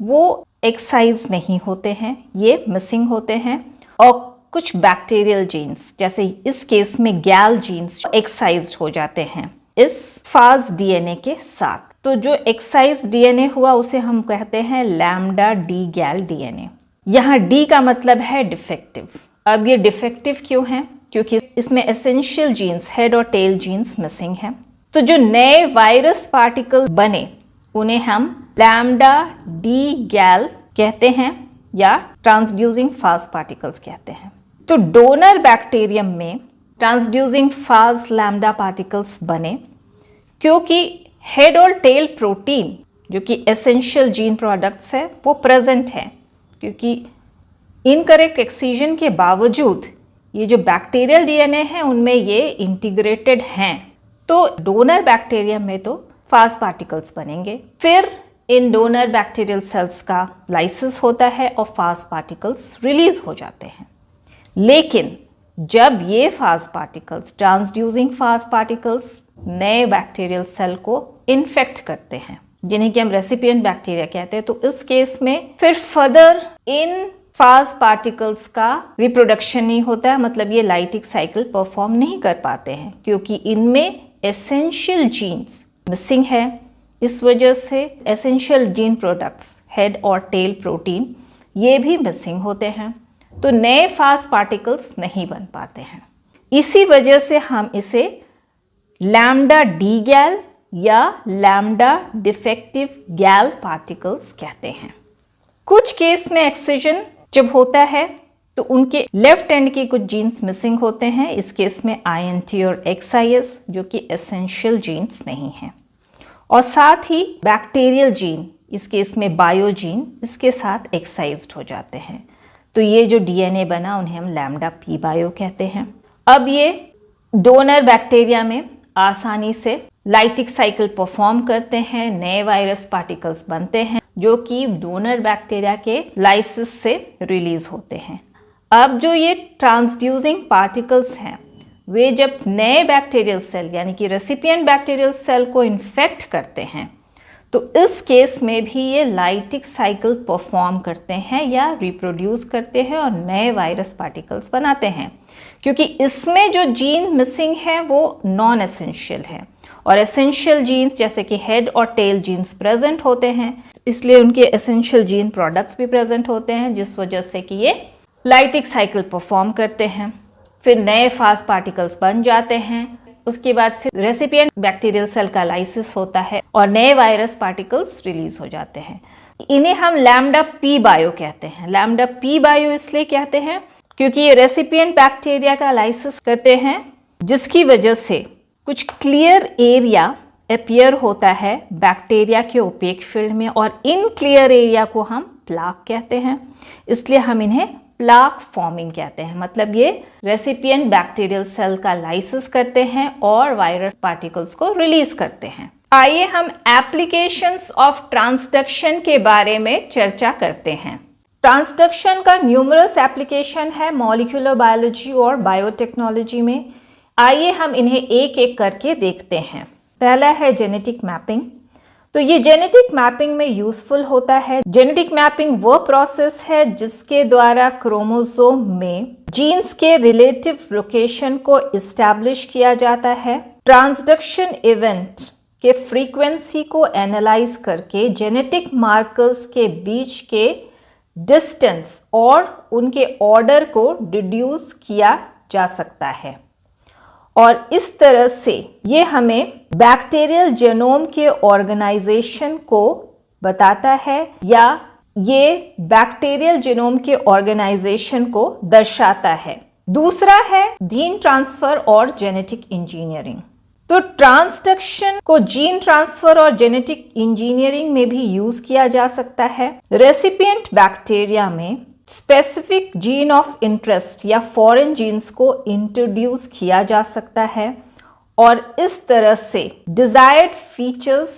वो एक्साइज नहीं होते हैं, ये मिसिंग होते हैं। और कुछ बैक्टीरियल जीन्स जैसे इस केस में गैल जीन्स एक्साइज्ड हो जाते हैं इस फाज डीएनए के साथ। तो जो एक्साइज डीएनए हुआ उसे हम कहते हैं लैम्डा डी गैल डीएनए। यहाँ डी का मतलब है डिफेक्टिव। अब ये डिफेक्टिव क्यों है? क्योंकि इसमें एसेंशियल जीन्स हेड और टेल जीन्स मिसिंग हैं। तो जो नए वायरस पार्टिकल बने उन्हें हम लैम्डा डी गैल कहते हैं या ट्रांसड्यूसिंग फाज पार्टिकल्स कहते हैं। तो डोनर बैक्टीरियम में ट्रांसड्यूसिंग फाज लैम्डा पार्टिकल्स बने क्योंकि हेड और टेल प्रोटीन जो कि एसेंशियल जीन प्रोडक्ट्स है वो प्रेजेंट है, क्योंकि इनकरेक्ट एक्सीजन के बावजूद ये जो बैक्टीरियल डीएनए है उनमें ये इंटीग्रेटेड हैं। तो डोनर बैक्टीरियम में तो फाज पार्टिकल्स बनेंगे। फिर इन डोनर बैक्टीरियल सेल्स का लाइसिस होता है और फाज पार्टिकल्स रिलीज हो जाते हैं। लेकिन जब ये fast particles, transducing fast particles, नए बैक्टीरियल सेल को इन्फेक्ट करते हैं, जिन्हें कि हम रेसिपिएंट बैक्टीरिया कहते हैं, तो इस केस में फिर फर्दर इन फास्ट पार्टिकल्स का रिप्रोडक्शन नहीं होता है, मतलब ये लाइटिक साइकिल परफॉर्म नहीं कर पाते हैं, क्योंकि इनमें एसेंशियल जीन्स मिसिंग है। इस वजह से एसेंशियल जीन प्रोडक्ट्स, हेड और टेल प्रोटीन, ये भी मिसिंग होते हैं, तो नए फास्ट पार्टिकल्स नहीं बन पाते हैं। इसी वजह से हम इसे लैम्डा डी गैल या लैम्डा डिफेक्टिव गैल पार्टिकल्स कहते हैं। कुछ केस में एक्सिजन जब होता है तो उनके लेफ्ट एंड के कुछ जीन्स मिसिंग होते हैं, इस केस में INT और XIS, जो कि एसेंशियल जीन्स नहीं हैं। और साथ ही बैक्टीरियल जीन, इस केस में बायोजीन, इसके साथ एक्साइज्ड हो जाते हैं, तो ये जो DNA बना उन्हें हम लैम्डा P बायो कहते हैं। अब ये डोनर बैक्टीरिया में आसानी से लाइटिक साइकिल परफॉर्म करते हैं, नए वायरस पार्टिकल्स बनते हैं जो कि डोनर बैक्टीरिया के लाइसिस से रिलीज होते हैं। अब जो ये ट्रांसड्यूसिंग पार्टिकल्स हैं, वे जब नए बैक्टीरियल सेल यानी कि रेसिपिएंट बैक्टीरियल सेल को इन्फेक्ट करते हैं, तो इस केस में भी ये लाइटिक साइकिल परफॉर्म करते हैं या रिप्रोड्यूस करते हैं और नए वायरस पार्टिकल्स बनाते हैं, क्योंकि इसमें जो जीन मिसिंग है वो नॉन एसेंशियल है और एसेंशियल जीन्स जैसे कि हेड और टेल जीन्स प्रेजेंट होते हैं, इसलिए उनके एसेंशियल जीन प्रोडक्ट्स भी प्रेजेंट होते हैं, जिस वजह से कि ये लाइटिक साइकिल परफॉर्म करते हैं। फिर नए फास्ट पार्टिकल्स बन जाते हैं, उसके बाद फिर रेसिपिएंट बैक्टीरियल सेल का लाइसिस होता है और नए वायरस पार्टिकल्स रिलीज हो जाते हैं। इन्हें हम लैम्डा P बायो कहते हैं। लैम्डा P बायो इसलिए कहते हैं क्योंकि ये रेसिपिएंट बैक्टीरिया का लाइसिस करते हैं, जिसकी वजह से कुछ क्लियर एरिया अपीयर होता है बैक्टीरिया के ओपेक फील्ड में, और इन क्लियर एरिया को हम प्लाक कहते हैं, इसलिए हम इन्हें प्लाक फॉर्मिंग कहते हैं। मतलब ये रेसिपिएंट बैक्टीरियल सेल का लाइसिस करते हैं और वायरस पार्टिकल्स को रिलीज करते हैं। आइए हम एप्लीकेशंस ऑफ ट्रांसडक्शन के बारे में चर्चा करते हैं। ट्रांसडक्शन का न्यूमरस एप्लीकेशन है मॉलिक्यूलर बायोलॉजी और बायोटेक्नोलॉजी में। आइए हम इन्हें एक एक करके देखते हैं। पहला है जेनेटिक मैपिंग। तो ये जेनेटिक मैपिंग में यूजफुल होता है। जेनेटिक मैपिंग वो प्रोसेस है जिसके द्वारा क्रोमोसोम में जीन्स के रिलेटिव लोकेशन को इस्टेब्लिश किया जाता है। ट्रांसडक्शन इवेंट के फ्रीक्वेंसी को एनालाइज करके जेनेटिक मार्कर्स के बीच के डिस्टेंस और उनके ऑर्डर को डिड्यूस किया जा सकता है, और इस तरह से ये हमें बैक्टीरियल जेनोम के ऑर्गेनाइजेशन को बताता है या ये बैक्टीरियल जेनोम के ऑर्गेनाइजेशन को दर्शाता है। दूसरा है जीन ट्रांसफर और जेनेटिक इंजीनियरिंग। तो ट्रांसडक्शन को जीन ट्रांसफर और जेनेटिक इंजीनियरिंग में भी यूज किया जा सकता है। रेसिपिएंट बैक्टीरिया में स्पेसिफिक जीन ऑफ इंटरेस्ट या फॉरेन जीन्स को इंट्रोड्यूस किया जा सकता है, और इस तरह से डिजायर्ड फीचर्स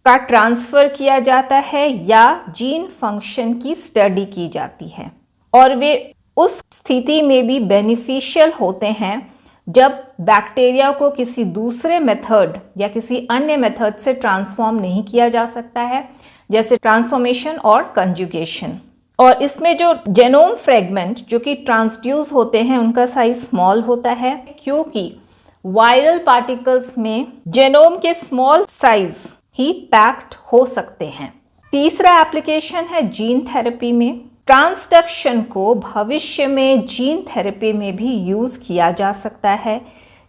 का ट्रांसफर किया जाता है या जीन फंक्शन की स्टडी की जाती है, और वे उस स्थिति में भी बेनिफिशियल होते हैं जब बैक्टीरिया को किसी दूसरे मेथड या किसी अन्य मेथड से ट्रांसफॉर्म नहीं किया जा सकता है, जैसे ट्रांसफॉर्मेशन और कंजुगेशन। और इसमें जो जेनोम फ्रेगमेंट जो कि ट्रांसड्यूस होते हैं उनका साइज स्मॉल होता है, क्योंकि वायरल पार्टिकल्स में जेनोम के स्मॉल साइज ही पैक्ड हो सकते हैं। तीसरा एप्लीकेशन है जीन थेरेपी में। ट्रांसडक्शन को भविष्य में जीन थेरेपी में भी यूज किया जा सकता है।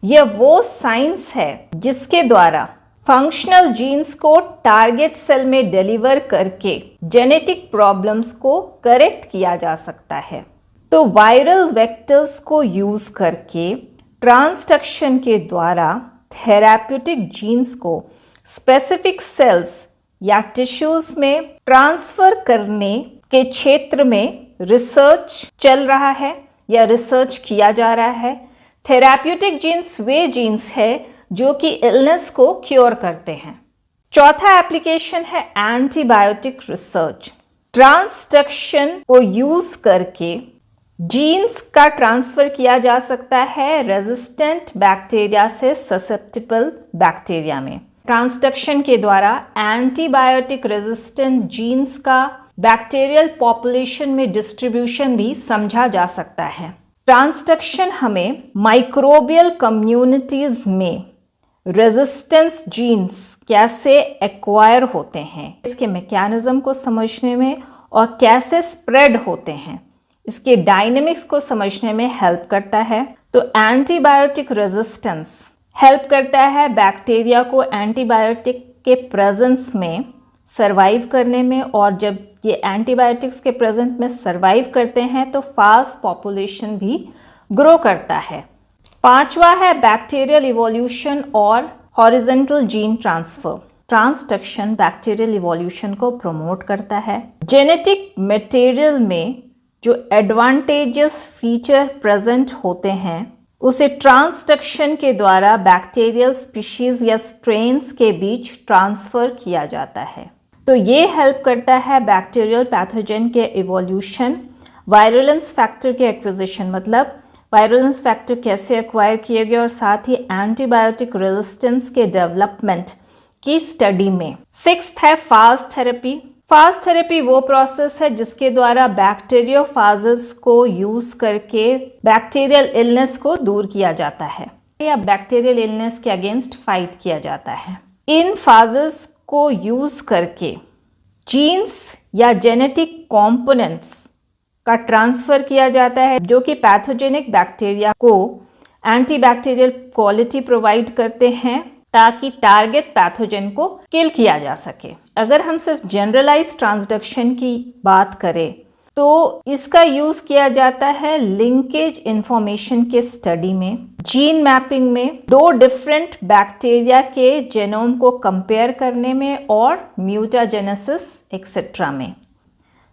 यह वो साइंस है जिसके द्वारा फंक्शनल जीन्स को टारगेट सेल में डिलीवर करके जेनेटिक प्रॉब्लम्स को करेक्ट किया जा सकता है। तो वायरल वेक्टर्स को यूज करके ट्रांसडक्शन के द्वारा थेराप्यूटिक जीन्स को स्पेसिफिक सेल्स या टिश्यूज में ट्रांसफर करने के क्षेत्र में रिसर्च चल रहा है या रिसर्च किया जा रहा है। थेराप्यूटिक जीन्स वे जीन्स है जो कि इलनेस को क्योर करते हैं। चौथा एप्लीकेशन है एंटीबायोटिक रिसर्च। ट्रांसडक्शन को यूज करके जीन्स का ट्रांसफर किया जा सकता है रेजिस्टेंट बैक्टीरिया से ससेप्टिबल बैक्टीरिया में। ट्रांसडक्शन के द्वारा एंटीबायोटिक रेजिस्टेंट जीन्स का बैक्टीरियल पॉपुलेशन में डिस्ट्रीब्यूशन भी समझा जा सकता है। ट्रांसडक्शन हमें माइक्रोबियल कम्युनिटीज में रेजिस्टेंस जीन्स कैसे एक्वायर होते हैं, इसके मैकेनिज्म को समझने में और कैसे स्प्रेड होते हैं, इसके डायनेमिक्स को समझने में हेल्प करता है। तो एंटीबायोटिक रेजिस्टेंस हेल्प करता है बैक्टीरिया को एंटीबायोटिक के प्रेजेंस में सरवाइव करने में, और जब ये एंटीबायोटिक्स के प्रेजेंस में सरवाइव करते हैं तो फास्ट पॉपुलेशन भी ग्रो करता है। पांचवा है बैक्टीरियल इवोल्यूशन और horizontal gene transfer. Transduction bacterial evolution को प्रमोट करता है। जेनेटिक मटेरियल में जो एडवांटेजेस फीचर प्रेजेंट होते हैं उसे ट्रांसडक्शन के द्वारा बैक्टीरियल स्पीशीज या स्ट्रेन्स के बीच ट्रांसफर किया जाता है। तो ये हेल्प करता है बैक्टीरियल पैथोजन के इवोल्यूशन। वायरुलेंस फैक्टर के एक्विजिशन, मतलब वायरुलेंस फैक्टर कैसे एक्वायर किए गए, और साथ ही एंटीबायोटिक रेजिस्टेंस के डेवलपमेंट की स्टडी में। सिक्स्थ है फाज थेरेपी। फाज थेरेपी वो प्रोसेस है जिसके द्वारा बैक्टीरियोफाजेस को यूज करके बैक्टीरियल इलनेस को दूर किया जाता है या बैक्टीरियल इलनेस के अगेंस्ट फाइट किया जाता है। इन फाजेस को यूज करके जीन्स या जेनेटिक कंपोनेंट्स का ट्रांसफर किया जाता है जो कि पैथोजेनिक बैक्टीरिया को एंटीबैक्टीरियल क्वालिटी प्रोवाइड करते हैं ताकि टारगेट पैथोजन को किल किया जा सके। अगर हम सिर्फ जनरलाइज ट्रांसडक्शन की बात करें तो इसका यूज किया जाता है लिंकेज इंफॉर्मेशन के स्टडी में, जीन मैपिंग में, दो डिफरेंट बैक्टीरिया के जेनोम को कंपेयर करने में और म्यूटाजेनेसिस एक्सेट्रा में।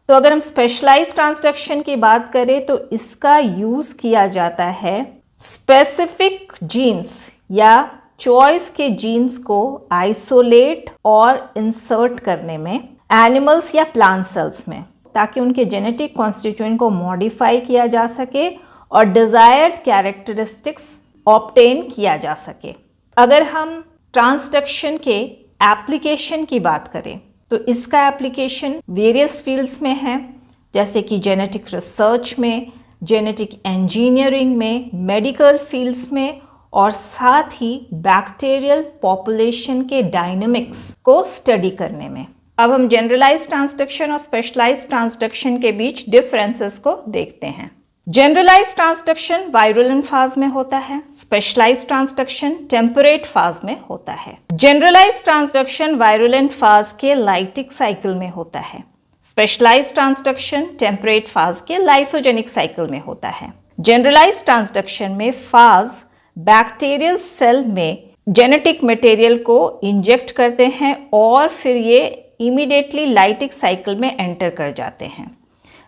तो अगर हम स्पेशलाइज्ड ट्रांसडक्शन की बात करें तो इसका यूज किया जाता है स्पेसिफिक जीन्स या चॉइस के जीन्स को आइसोलेट और इंसर्ट करने में एनिमल्स या प्लांट सेल्स में, ताकि उनके जेनेटिक कॉन्स्टिट्यूएंट को मॉडिफाई किया जा सके और डिजायर्ड कैरेक्टरिस्टिक्स ऑब्टेन किया जा सके। अगर हम ट्रांसडक्शन के एप्लीकेशन की बात करें तो इसका एप्लीकेशन वेरियस फील्ड्स में है, जैसे कि जेनेटिक रिसर्च में, जेनेटिक इंजीनियरिंग में, मेडिकल फील्ड्स में, और साथ ही बैक्टीरियल पॉपुलेशन के डायनामिक्स को स्टडी करने में। अब हम जनरलाइज्ड ट्रांसडक्शन और स्पेशलाइज्ड ट्रांसडक्शन के बीच डिफरेंसेस को देखते हैं। जनरलाइज्ड ट्रांसडक्शन वायरुलेंट फाज में होता है, स्पेशलाइज्ड ट्रांसडक्शन टेम्परेट फाज में होता है। जनरलाइज्ड ट्रांसडक्शन वायरुलेंट फाज के लाइटिक साइकिल में होता है, स्पेशलाइज्ड ट्रांसडक्शन टेम्परेट फाज के लाइसोजेनिक साइकिल में होता है। जनरलाइज्ड ट्रांसडक्शन में फाज बैक्टीरियल सेल में जेनेटिक मटेरियल को इंजेक्ट करते हैं और फिर ये इमीडिएटली लाइटिक साइकिल में एंटर कर जाते हैं,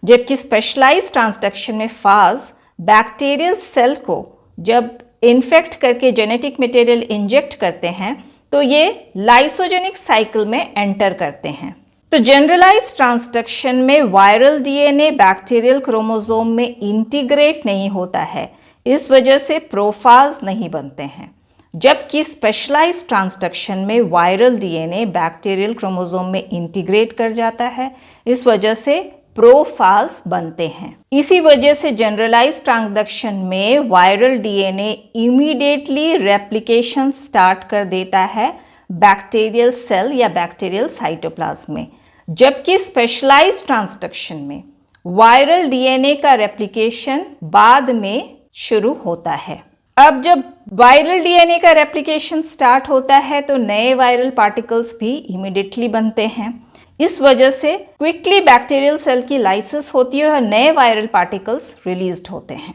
जबकि स्पेशलाइज्ड ट्रांसडक्शन में फाज बैक्टीरियल सेल को जब इन्फेक्ट करके जेनेटिक मटेरियल इंजेक्ट करते हैं तो ये लाइसोजेनिक साइकिल में एंटर करते हैं। तो जनरलाइज्ड ट्रांसडक्शन में वायरल डीएनए बैक्टीरियल क्रोमोसोम में इंटीग्रेट नहीं होता है, इस वजह से प्रोफाज नहीं बनते हैं, जबकि स्पेशलाइज्ड ट्रांसडक्शन में वायरल डीएनए बैक्टीरियल क्रोमोसोम में इंटीग्रेट कर जाता है, इस वजह से प्रोफाज बनते हैं। इसी वजह से जनरलाइज्ड ट्रांसडक्शन में viral DNA immediately replication start कर देता है बैक्टीरियल सेल या बैक्टीरियल साइटोप्लाज्म में, जबकि स्पेशलाइज्ड ट्रांसडक्शन में वायरल डीएनए का रेप्लिकेशन बाद में शुरू होता है। अब जब वायरल डीएनए का रेप्लिकेशन स्टार्ट होता है तो नए वायरल पार्टिकल्स भी इमीडिएटली बनते हैं, इस वजह से क्विकली बैक्टीरियल सेल की लाइसिस होती है और नए वायरल पार्टिकल्स रिलीज्ड होते हैं।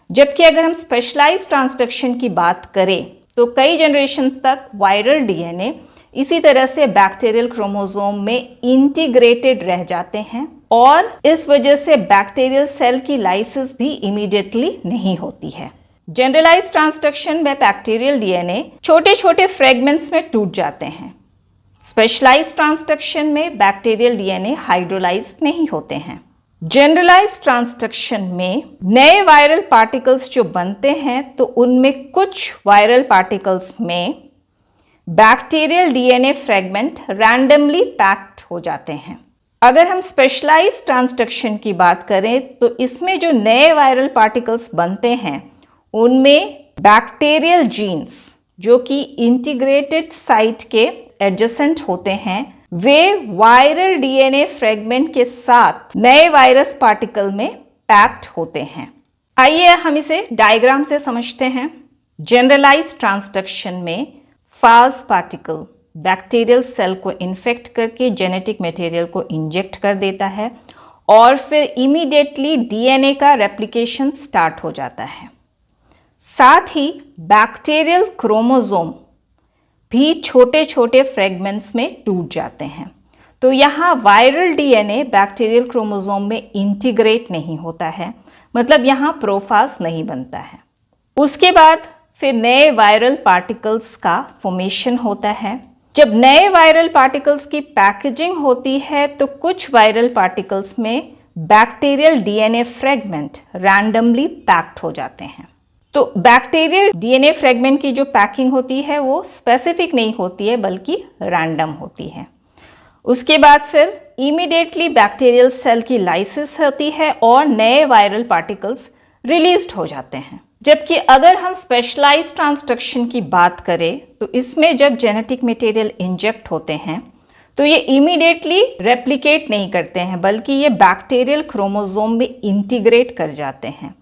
जबकि अगर हम स्पेशलाइज्ड ट्रांसडक्शन की बात करें तो कई जनरेशन तक वायरल डीएनए इसी तरह से बैक्टीरियल क्रोमोसोम में इंटीग्रेटेड रह जाते हैं और इस वजह से बैक्टीरियल सेल की लाइसिस भी इमीडिएटली नहीं होती है। जनरलाइज्ड ट्रांसडक्शन में बैक्टीरियल डीएनए छोटे छोटे फ्रेगमेंट्स में टूट जाते हैं। स्पेशलाइज्ड ट्रांसडक्शन में बैक्टीरियल डीएनए हाइड्रोलाइज्ड नहीं होते हैं। जनरलाइज्ड ट्रांसडक्शन में नए वायरल पार्टिकल्स जो बनते हैं तो उनमें कुछ वायरल पार्टिकल्स में bacterial DNA fragment randomly packed हो जाते हैं। अगर हम स्पेशलाइज्ड ट्रांसडक्शन की बात करें तो इसमें जो नए वायरल पार्टिकल्स बनते हैं उनमें बैक्टीरियल जीन्स जो कि इंटीग्रेटेड साइट के एडजेसेंट होते हैं वे वायरल डीएनए फ्रेगमेंट के साथ नए वायरस पार्टिकल में पैक्ड होते हैं। आइए हम इसे डायग्राम से समझते हैं। जनरलाइज्ड ट्रांसडक्शन में फाज पार्टिकल बैक्टीरियल सेल को इन्फेक्ट करके जेनेटिक मटेरियल को इंजेक्ट कर देता है और फिर इमीडिएटली डीएनए का रेप्लिकेशन स्टार्ट हो जाता है। साथ ही बैक्टीरियल क्रोमोसोम भी छोटे छोटे फ्रेगमेंट्स में टूट जाते हैं। तो यहाँ वायरल डीएनए बैक्टीरियल क्रोमोसोम में इंटीग्रेट नहीं होता है, मतलब यहाँ प्रोफाज नहीं बनता है। उसके बाद फिर नए वायरल पार्टिकल्स का फॉर्मेशन होता है। जब नए वायरल पार्टिकल्स की पैकेजिंग होती है तो कुछ वायरल पार्टिकल्स में bacterial DNA fragment randomly packed हो जाते हैं। तो बैक्टीरियल डीएनए फ्रेगमेंट की जो पैकिंग होती है वो स्पेसिफिक नहीं होती है बल्कि रैंडम होती है। उसके बाद फिर इमीडिएटली बैक्टीरियल सेल की लाइसिस होती है और नए वायरल पार्टिकल्स रिलीज्ड हो जाते हैं। जबकि अगर हम स्पेशलाइज्ड ट्रांसडक्शन की बात करें तो इसमें जब जेनेटिक मटेरियल इंजेक्ट होते हैं तो ये इमीडिएटली रेप्लिकेट नहीं करते हैं बल्कि ये बैक्टीरियल क्रोमोसोम में इंटीग्रेट कर जाते हैं।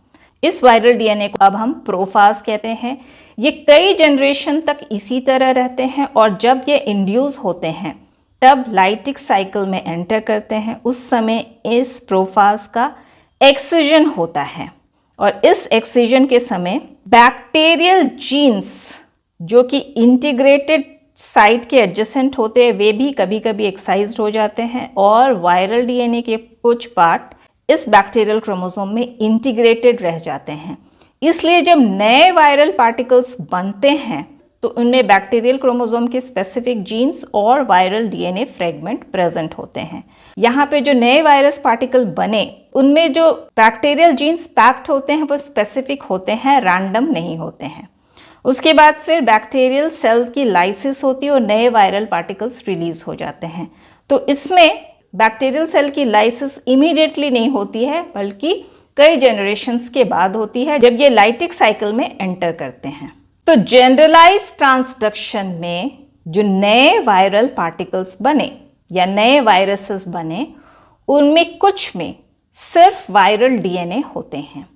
इस वायरल डीएनए को अब हम प्रोफाज कहते हैं। ये कई जनरेशन तक इसी तरह रहते हैं और जब ये इंड्यूस होते हैं तब लाइटिक साइकिल में एंटर करते हैं। उस समय इस प्रोफाज का एक्सिजन होता है और इस एक्सिजन के समय बैक्टीरियल जीन्स जो कि इंटीग्रेटेड साइट के एडजेसेंट होते हैं वे भी कभी कभी एक्साइज्ड हो जाते हैं और वायरल डीएनए के कुछ पार्ट इस बैक्टीरियल क्रोमोसोम में इंटीग्रेटेड रह जाते हैं। इसलिए जब नए वायरल पार्टिकल्स बनते हैं तो उनमें बैक्टीरियल क्रोमोसोम के स्पेसिफिक जीन्स और वायरल डीएनए फ्रेगमेंट प्रेजेंट होते हैं। यहाँ पे जो नए वायरस पार्टिकल बने उनमें जो बैक्टीरियल जीन्स पैक्ड होते हैं वो स्पेसिफिक होते हैं, रैंडम नहीं होते हैं। उसके बाद फिर बैक्टीरियल सेल की लाइसिस होती है और नए वायरल पार्टिकल्स रिलीज हो जाते हैं। तो इसमें बैक्टीरियल सेल की लाइसिस इमीडिएटली नहीं होती है बल्कि कई जनरेशन्स के बाद होती है जब ये लाइटिक साइकिल में एंटर करते हैं। तो जनरलाइज्ड ट्रांसडक्शन में जो नए वायरल पार्टिकल्स बने या नए वायरसेस बने उनमें कुछ में सिर्फ वायरल डीएनए होते हैं।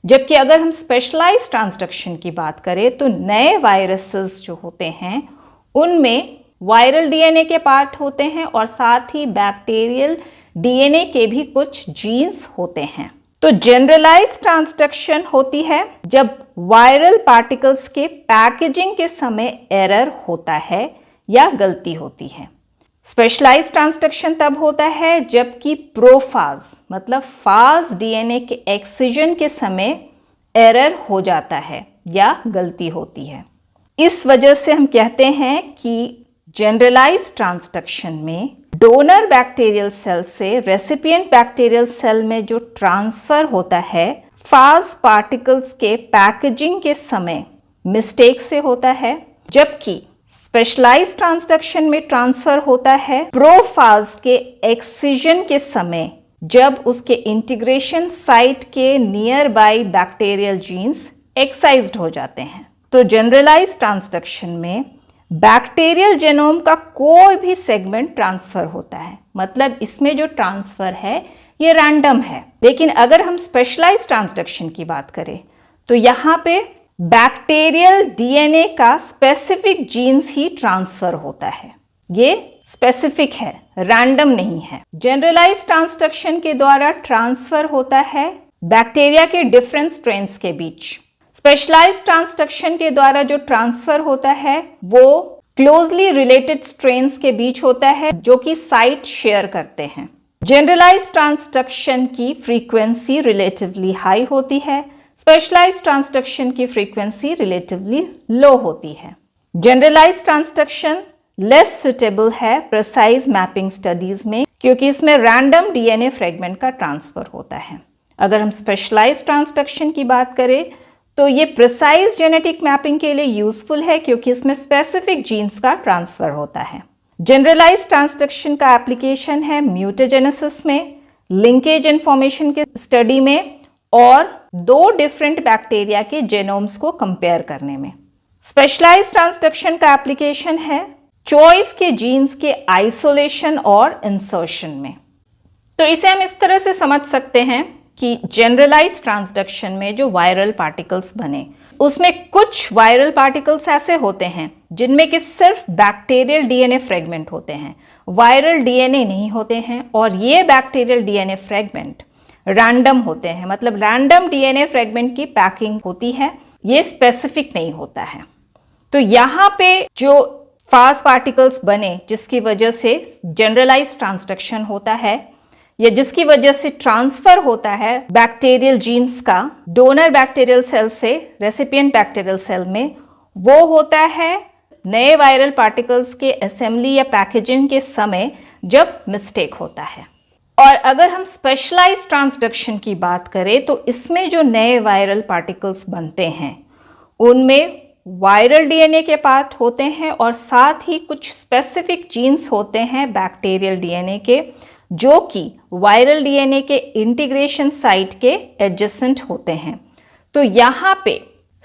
जबकि अगर हम स्पेशलाइज्ड ट्रांसडक्शन की बात करें तो नए वायरसेस जो होते हैं उनमें वायरल डीएनए के पार्ट होते हैं और साथ ही बैक्टीरियल डीएनए के भी कुछ जीन्स होते हैं। तो जनरलाइज्ड ट्रांसडक्शन होती है जब वायरल पार्टिकल्स के पैकेजिंग के समय एरर होता है या गलती होती है। स्पेशलाइज्ड ट्रांसडक्शन तब होता है जबकि प्रोफाज मतलब फाज डीएनए के एक्सिजन के समय एरर हो जाता है या गलती होती है। इस वजह से हम कहते हैं कि जनरलाइज्ड ट्रांसडक्शन में डोनर बैक्टीरियल सेल से रेसिपिएंट बैक्टीरियल सेल में जो ट्रांसफर होता है फाज पार्टिकल्स के पैकेजिंग के समय मिस्टेक से होता है, जबकि स्पेशलाइज्ड ट्रांसडक्शन में ट्रांसफर होता है प्रोफाज के एक्सिजन के समय जब उसके इंटीग्रेशन साइट के नियर बाय बैक्टीरियल जीन्स एक्साइज्ड हो जाते हैं। तो जनरलाइज्ड ट्रांसडक्शन में बैक्टीरियल जेनोम का कोई भी सेगमेंट ट्रांसफर होता है, मतलब इसमें जो ट्रांसफर है ये रैंडम है। लेकिन अगर हम स्पेशलाइज्ड ट्रांसडक्शन की बात करें तो यहाँ पे बैक्टीरियल डीएनए का स्पेसिफिक जीन्स ही ट्रांसफर होता है। ये स्पेसिफिक है, रैंडम नहीं है। जनरलाइज्ड ट्रांसडक्शन के द्वारा ट्रांसफर होता है बैक्टीरिया के डिफरेंट स्ट्रेन्स के बीच। स्पेशलाइज्ड ट्रांसडक्शन के द्वारा जो ट्रांसफर होता है वो क्लोजली रिलेटेड स्ट्रेन्स के बीच होता है जो कि साइट शेयर करते हैं। जनरलाइज्ड ट्रांसडक्शन की फ्रीक्वेंसी रिलेटिवली हाई होती है, स्पेशलाइज्ड ट्रांसडक्शन की फ्रीक्वेंसी रिलेटिवली लो होती है। जनरलाइज्ड ट्रांसडक्शन लेस सुटेबल है प्रिसाइज मैपिंग स्टडीज में, क्योंकि इसमें रैंडम डीएनए फ्रेगमेंट का ट्रांसफर होता है। अगर हम स्पेशलाइज्ड ट्रांसडक्शन की बात करें तो ये प्रिसाइज जेनेटिक मैपिंग के लिए यूजफुल है क्योंकि इसमें स्पेसिफिक जीन्स का ट्रांसफर होता है। जनरलाइज्ड ट्रांसडक्शन का एप्लीकेशन है म्यूटेजेनेसिस में, लिंकेज इन्फॉर्मेशन के स्टडी में और 2 डिफरेंट बैक्टीरिया के जेनोम्स को कंपेयर करने में। स्पेशलाइज्ड ट्रांसडक्शन का एप्लीकेशन है चॉइस के जीन्स के आइसोलेशन और इंसर्शन में। तो इसे हम इस तरह से समझ सकते हैं कि जनरलाइज्ड ट्रांसडक्शन में जो वायरल पार्टिकल्स बने उसमें कुछ वायरल पार्टिकल्स ऐसे होते हैं जिनमें कि सिर्फ बैक्टीरियल डीएनए फ्रेगमेंट होते हैं, वायरल डीएनए नहीं होते हैं, और ये बैक्टीरियल डीएनए फ्रेगमेंट रैंडम होते हैं, मतलब रैंडम डीएनए फ्रेगमेंट की पैकिंग होती है, ये स्पेसिफिक नहीं होता है। तो यहाँ पे जो फास्ट पार्टिकल्स बने जिसकी वजह से जनरलाइज्ड ट्रांसडक्शन होता है या जिसकी वजह से ट्रांसफर होता है बैक्टीरियल जीन्स का डोनर बैक्टीरियल सेल से रेसिपिएंट बैक्टीरियल सेल में, वो होता है नए वायरल पार्टिकल्स के असेंबली या पैकेजिंग के समय जब मिस्टेक होता है। और अगर हम स्पेशलाइज्ड ट्रांसडक्शन की बात करें तो इसमें जो नए वायरल पार्टिकल्स बनते हैं उनमें वायरल डीएनए के पार्ट होते हैं और साथ ही कुछ स्पेसिफिक जीन्स होते हैं बैक्टीरियल डीएनए के जो कि वायरल डीएनए के इंटीग्रेशन साइट के एडजेसेंट होते हैं। तो यहाँ पे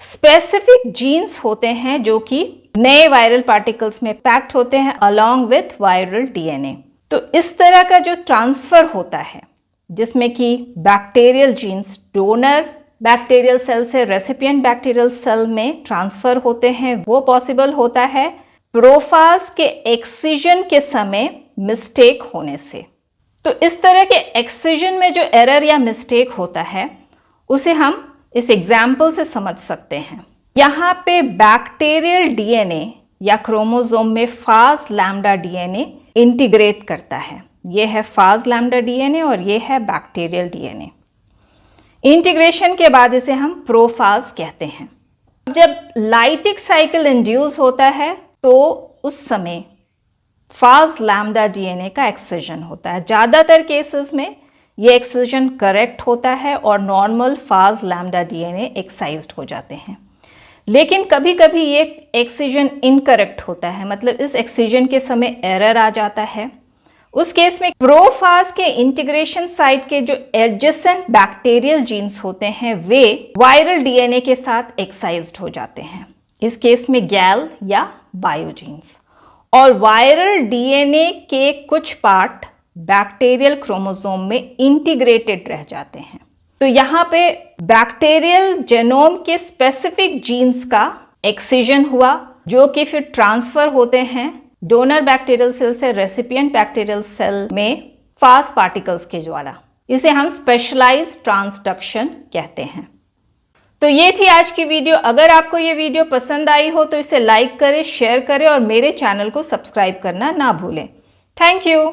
स्पेसिफिक जीन्स होते हैं जो कि नए वायरल पार्टिकल्स में पैक्ड होते हैं अलोंग विथ वायरल डीएनए। तो इस तरह का जो ट्रांसफर होता है जिसमें कि bacterial genes donor bacterial cell से रेसिपिएंट बैक्टीरियल सेल में ट्रांसफर होते हैं, वो पॉसिबल होता है प्रोफाज के एक्सिजन के समय मिस्टेक होने से। तो इस तरह के एक्सिजन में जो एरर या मिस्टेक होता है उसे हम इस एग्जाम्पल से समझ सकते हैं। यहाँ पे बैक्टीरियल डीएनए या क्रोमोसोम में फाज लैम्डा डीएनए इंटीग्रेट करता है। ये है फाज लैम्डा डीएनए और ये है बैक्टीरियल डीएनए। इंटीग्रेशन के बाद इसे हम प्रोफाज कहते हैं। जब लाइटिक साइकिल इंड्यूस होता है तो उस समय फाज लैम्डा डीएनए का एक्सिजन होता है। ज़्यादातर केसेस में ये एक्सिजन करेक्ट होता है और नॉर्मल फाज लैम्डा डीएनए एक्साइज्ड हो जाते हैं, लेकिन कभी कभी ये एक्सिजन इनकरेक्ट होता है, मतलब इस एक्सिजन के समय एरर आ जाता है। उस केस में प्रोफाज के इंटीग्रेशन साइट के जो एडजेसेंट बैक्टीरियल जीन्स होते हैं वे वायरल डीएनए के साथ एक्साइज्ड हो जाते हैं, इस केस में गैल या बायोजीन्स, और वायरल डीएनए के कुछ पार्ट बैक्टीरियल क्रोमोसोम में इंटीग्रेटेड रह जाते हैं। तो यहाँ पे बैक्टीरियल जेनोम के स्पेसिफिक जीन्स का एक्सिजन हुआ जो कि फिर ट्रांसफर होते हैं डोनर बैक्टीरियल सेल से रेसिपिएंट बैक्टीरियल सेल में फास्ट पार्टिकल्स के द्वारा। इसे हम स्पेशलाइज्ड ट्रांसडक्शन कहते हैं। तो ये थी आज की वीडियो। अगर आपको ये वीडियो पसंद आई हो तो इसे लाइक करें, शेयर करें और मेरे चैनल को सब्सक्राइब करना ना भूलें। Thank you.